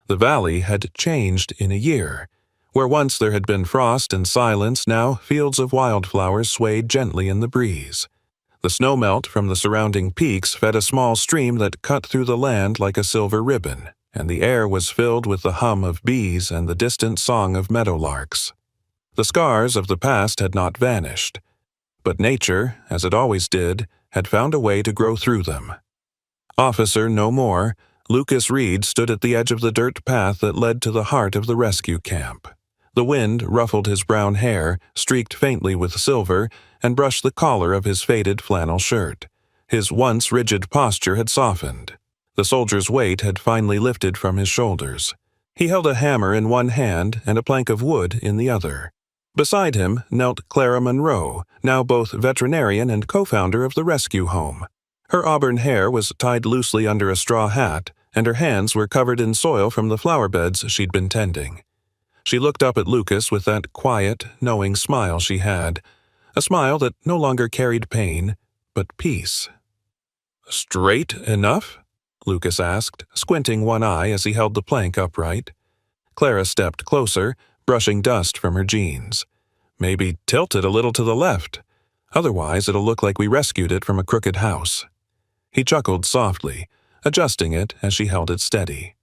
The valley had changed in a year. Where once there had been frost and silence, now fields of wildflowers swayed gently in the breeze. The snowmelt from the surrounding peaks fed a small stream that cut through the land like a silver ribbon, and the air was filled with the hum of bees and the distant song of meadowlarks. The scars of the past had not vanished, but nature, as it always did, had found a way to grow through them. Officer no more, Lucas Reed stood at the edge of the dirt path that led to the heart of the rescue camp. The wind ruffled his brown hair, streaked faintly with silver, and brushed the collar of his faded flannel shirt. His once rigid posture had softened. The soldier's weight had finally lifted from his shoulders. He held a hammer in one hand and a plank of wood in the other. Beside him knelt Clara Monroe, now both veterinarian and co-founder of the rescue home. Her auburn hair was tied loosely under a straw hat, and her hands were covered in soil from the flower beds she'd been tending. She looked up at Lucas with that quiet, knowing smile she had, a smile that no longer carried pain, but peace. "Straight enough?" Lucas asked, squinting one eye as he held the plank upright. Clara stepped closer, brushing dust from her jeans. "Maybe tilt it a little to the left. Otherwise it'll look like we rescued it from a crooked house." He chuckled softly, adjusting it as she held it steady.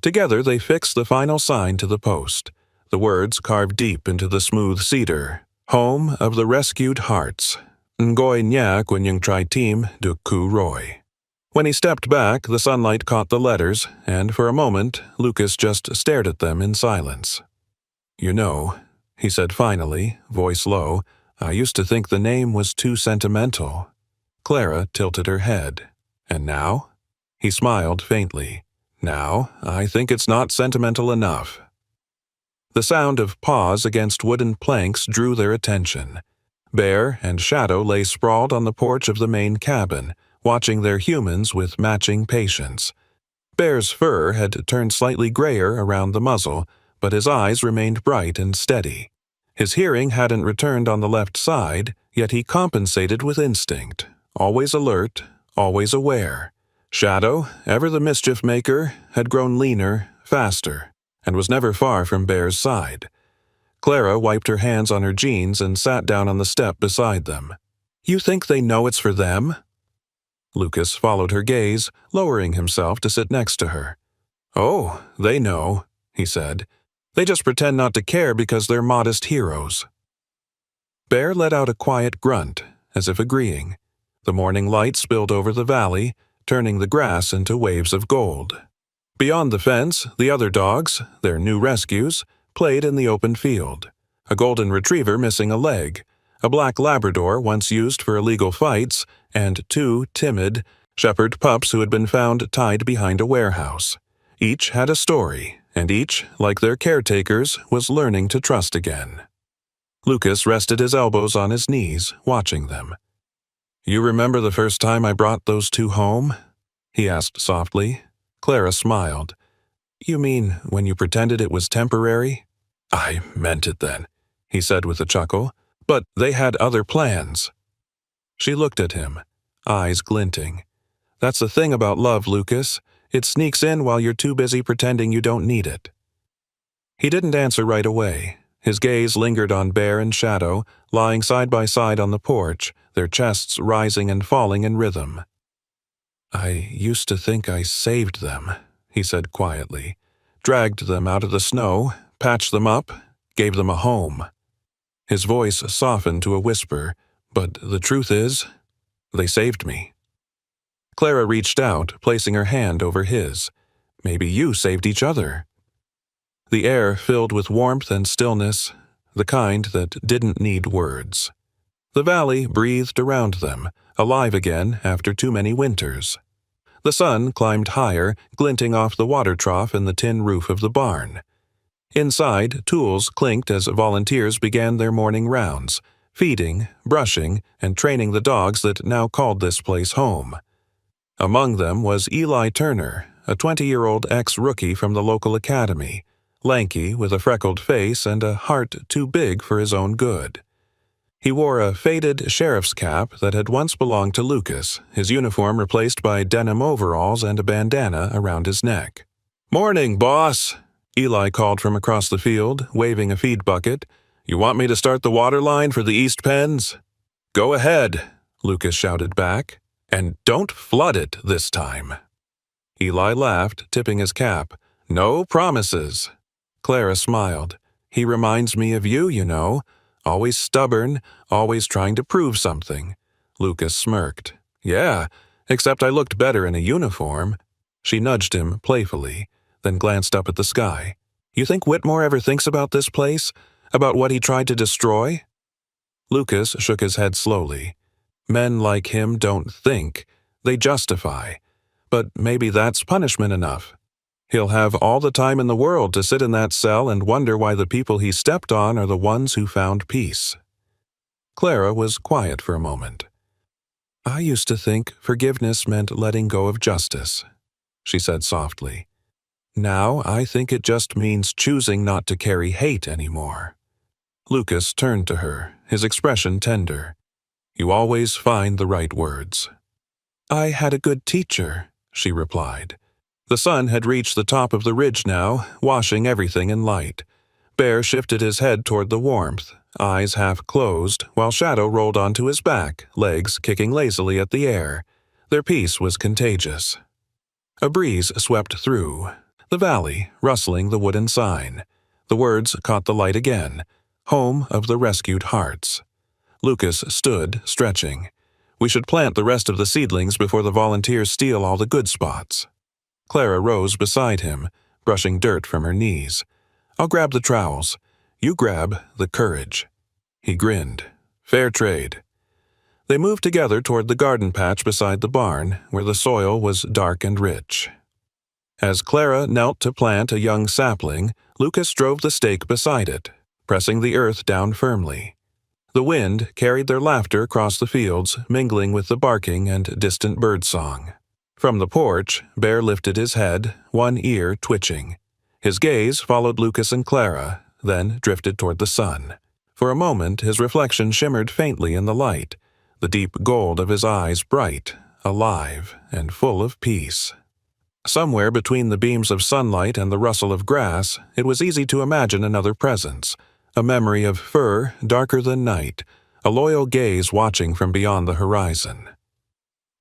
Together they fixed the final sign to the post, the words carved deep into the smooth cedar, "Home of the Rescued Hearts. Ngoy Nya Kwenyang Tri Team du Ku Roy." When he stepped back, the sunlight caught the letters, and for a moment Lucas just stared at them in silence. "You know," he said finally, voice low, "I used to think the name was too sentimental." Clara tilted her head. "And now?" He smiled faintly. "Now, I think it's not sentimental enough." The sound of paws against wooden planks drew their attention. Bear and Shadow lay sprawled on the porch of the main cabin, watching their humans with matching patience. Bear's fur had turned slightly grayer around the muzzle, but his eyes remained bright and steady. His hearing hadn't returned on the left side, yet he compensated with instinct, always alert, always aware. Shadow, ever the mischief maker, had grown leaner, faster, and was never far from Bear's side. Clara wiped her hands on her jeans and sat down on the step beside them. "You think they know it's for them?" Lucas followed her gaze, lowering himself to sit next to her. "Oh, they know," he said. "They just pretend not to care because they're modest heroes." Bear let out a quiet grunt, as if agreeing. The morning light spilled over the valley, turning the grass into waves of gold. Beyond the fence, the other dogs, their new rescues, played in the open field. A golden retriever missing a leg, a black Labrador once used for illegal fights, and two timid shepherd pups who had been found tied behind a warehouse. Each had a story, and each, like their caretakers, was learning to trust again. Lucas rested his elbows on his knees, watching them. "You remember the first time I brought those two home?" he asked softly. Clara smiled. "You mean when you pretended it was temporary?" "I meant it then," he said with a chuckle. "But they had other plans." She looked at him, eyes glinting. "That's the thing about love, Lucas. It sneaks in while you're too busy pretending you don't need it." He didn't answer right away. His gaze lingered on Bear and Shadow, lying side by side on the porch, their chests rising and falling in rhythm. "I used to think I saved them," he said quietly. "Dragged them out of the snow, patched them up, gave them a home." His voice softened to a whisper, "But the truth is, they saved me." Clara reached out, placing her hand over his. "Maybe you saved each other." The air filled with warmth and stillness, the kind that didn't need words. The valley breathed around them, alive again after too many winters. The sun climbed higher, glinting off the water trough in the tin roof of the barn. Inside, tools clinked as volunteers began their morning rounds, feeding, brushing, and training the dogs that now called this place home. Among them was Eli Turner, a 20-year-old ex-rookie from the local academy, lanky with a freckled face and a heart too big for his own good. He wore a faded sheriff's cap that had once belonged to Lucas, his uniform replaced by denim overalls and a bandana around his neck. "Morning, boss," Eli called from across the field, waving a feed bucket. "You want me to start the water line for the East Pens?" "Go ahead," Lucas shouted back. "And don't flood it this time." Eli laughed, tipping his cap. No promises. Clara smiled. He reminds me of you, you know. Always stubborn, always trying to prove something. Lucas smirked. Yeah, except I looked better in a uniform. She nudged him playfully, then glanced up at the sky. You think Whitmore ever thinks about this place? About what he tried to destroy? Lucas shook his head slowly. Men like him don't think, they justify. But maybe that's punishment enough. He'll have all the time in the world to sit in that cell and wonder why the people he stepped on are the ones who found peace. Clara was quiet for a moment. I used to think forgiveness meant letting go of justice, she said softly. Now I think it just means choosing not to carry hate anymore. Lucas turned to her, his expression tender. You always find the right words. I had a good teacher, she replied. The sun had reached the top of the ridge now, washing everything in light. Bear shifted his head toward the warmth, eyes half closed, while Shadow rolled onto his back, legs kicking lazily at the air. Their peace was contagious. A breeze swept through the valley, rustling the wooden sign. The words caught the light again. Home of the rescued hearts. Lucas stood, stretching. We should plant the rest of the seedlings before the volunteers steal all the good spots. Clara rose beside him, brushing dirt from her knees. I'll grab the trowels. You grab the courage. He grinned. Fair trade. They moved together toward the garden patch beside the barn, where the soil was dark and rich. As Clara knelt to plant a young sapling, Lucas drove the stake beside it, pressing the earth down firmly. The wind carried their laughter across the fields, mingling with the barking and distant birdsong. From the porch, Bear lifted his head, one ear twitching. His gaze followed Lucas and Clara, then drifted toward the sun. For a moment, his reflection shimmered faintly in the light, the deep gold of his eyes bright, alive, and full of peace. Somewhere between the beams of sunlight and the rustle of grass, it was easy to imagine another presence, a memory of fur darker than night, a loyal gaze watching from beyond the horizon.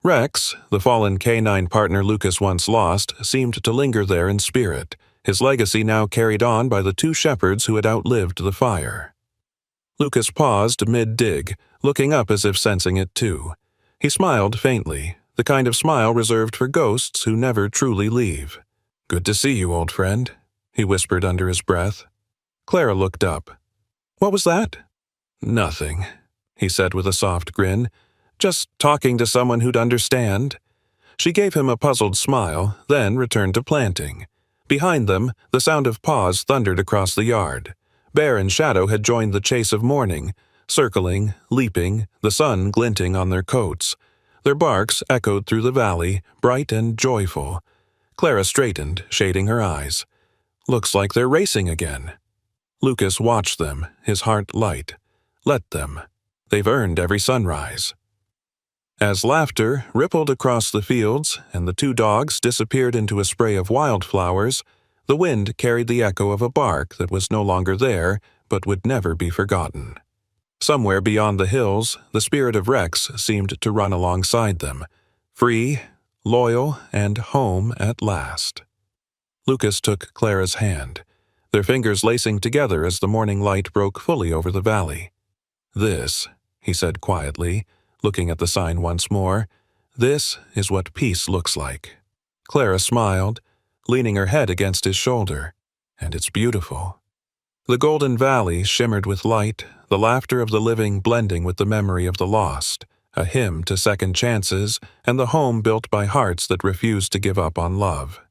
Rex, the fallen canine partner Lucas once lost, seemed to linger there in spirit, his legacy now carried on by the two shepherds who had outlived the fire. Lucas paused mid-dig, looking up as if sensing it too. He smiled faintly, the kind of smile reserved for ghosts who never truly leave. Good to see you, old friend, he whispered under his breath. Clara looked up. What was that? Nothing, he said with a soft grin. Just talking to someone who'd understand. She gave him a puzzled smile, then returned to planting. Behind them, the sound of paws thundered across the yard. Bear and Shadow had joined the chase of morning, circling, leaping, the sun glinting on their coats. Their barks echoed through the valley, bright and joyful. Clara straightened, shading her eyes. Looks like they're racing again. Lucas watched them, his heart light. Let them. They've earned every sunrise. As laughter rippled across the fields and the two dogs disappeared into a spray of wildflowers, the wind carried the echo of a bark that was no longer there but would never be forgotten. Somewhere beyond the hills, the spirit of Rex seemed to run alongside them, free, loyal, and home at last. Lucas took Clara's hand, their fingers lacing together as the morning light broke fully over the valley. This, he said quietly, looking at the sign once more, this is what peace looks like. Clara smiled, leaning her head against his shoulder, and it's beautiful. The golden valley shimmered with light, the laughter of the living blending with the memory of the lost, a hymn to second chances and the home built by hearts that refuse to give up on love.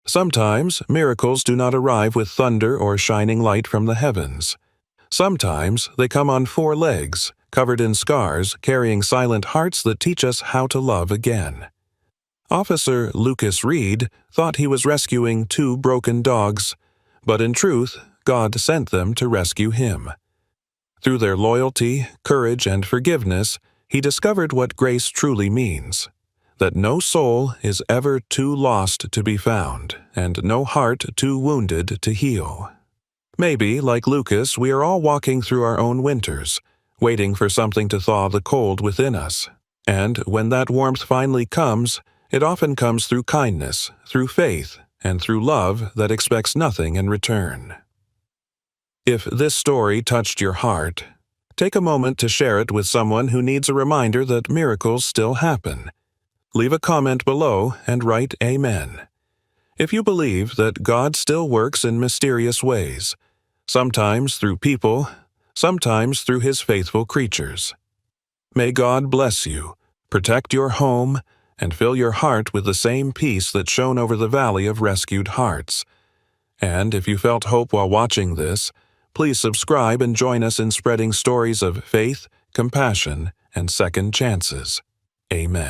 Sometimes miracles do not arrive with thunder or shining light from the heavens. Sometimes they come on four legs, covered in scars, carrying silent hearts that teach us how to love again. Officer Lucas Reed thought he was rescuing two broken dogs, but in truth, God sent them to rescue him. Through their loyalty, courage, and forgiveness, he discovered what grace truly means, that no soul is ever too lost to be found, and no heart too wounded to heal. Maybe, like Lucas, we are all walking through our own winters, waiting for something to thaw the cold within us. And when that warmth finally comes, It often comes through kindness, through faith, and through love that expects nothing in return. If this story touched your heart, take a moment to share it with someone who needs a reminder that miracles still happen. Leave a comment below and write Amen. If you believe that God still works in mysterious ways, sometimes through people, sometimes through His faithful creatures. May God bless you, protect your home, and fill your heart with the same peace that shone over the valley of rescued hearts. And if you felt hope while watching this, please subscribe and join us in spreading stories of faith, compassion, and second chances. Amen.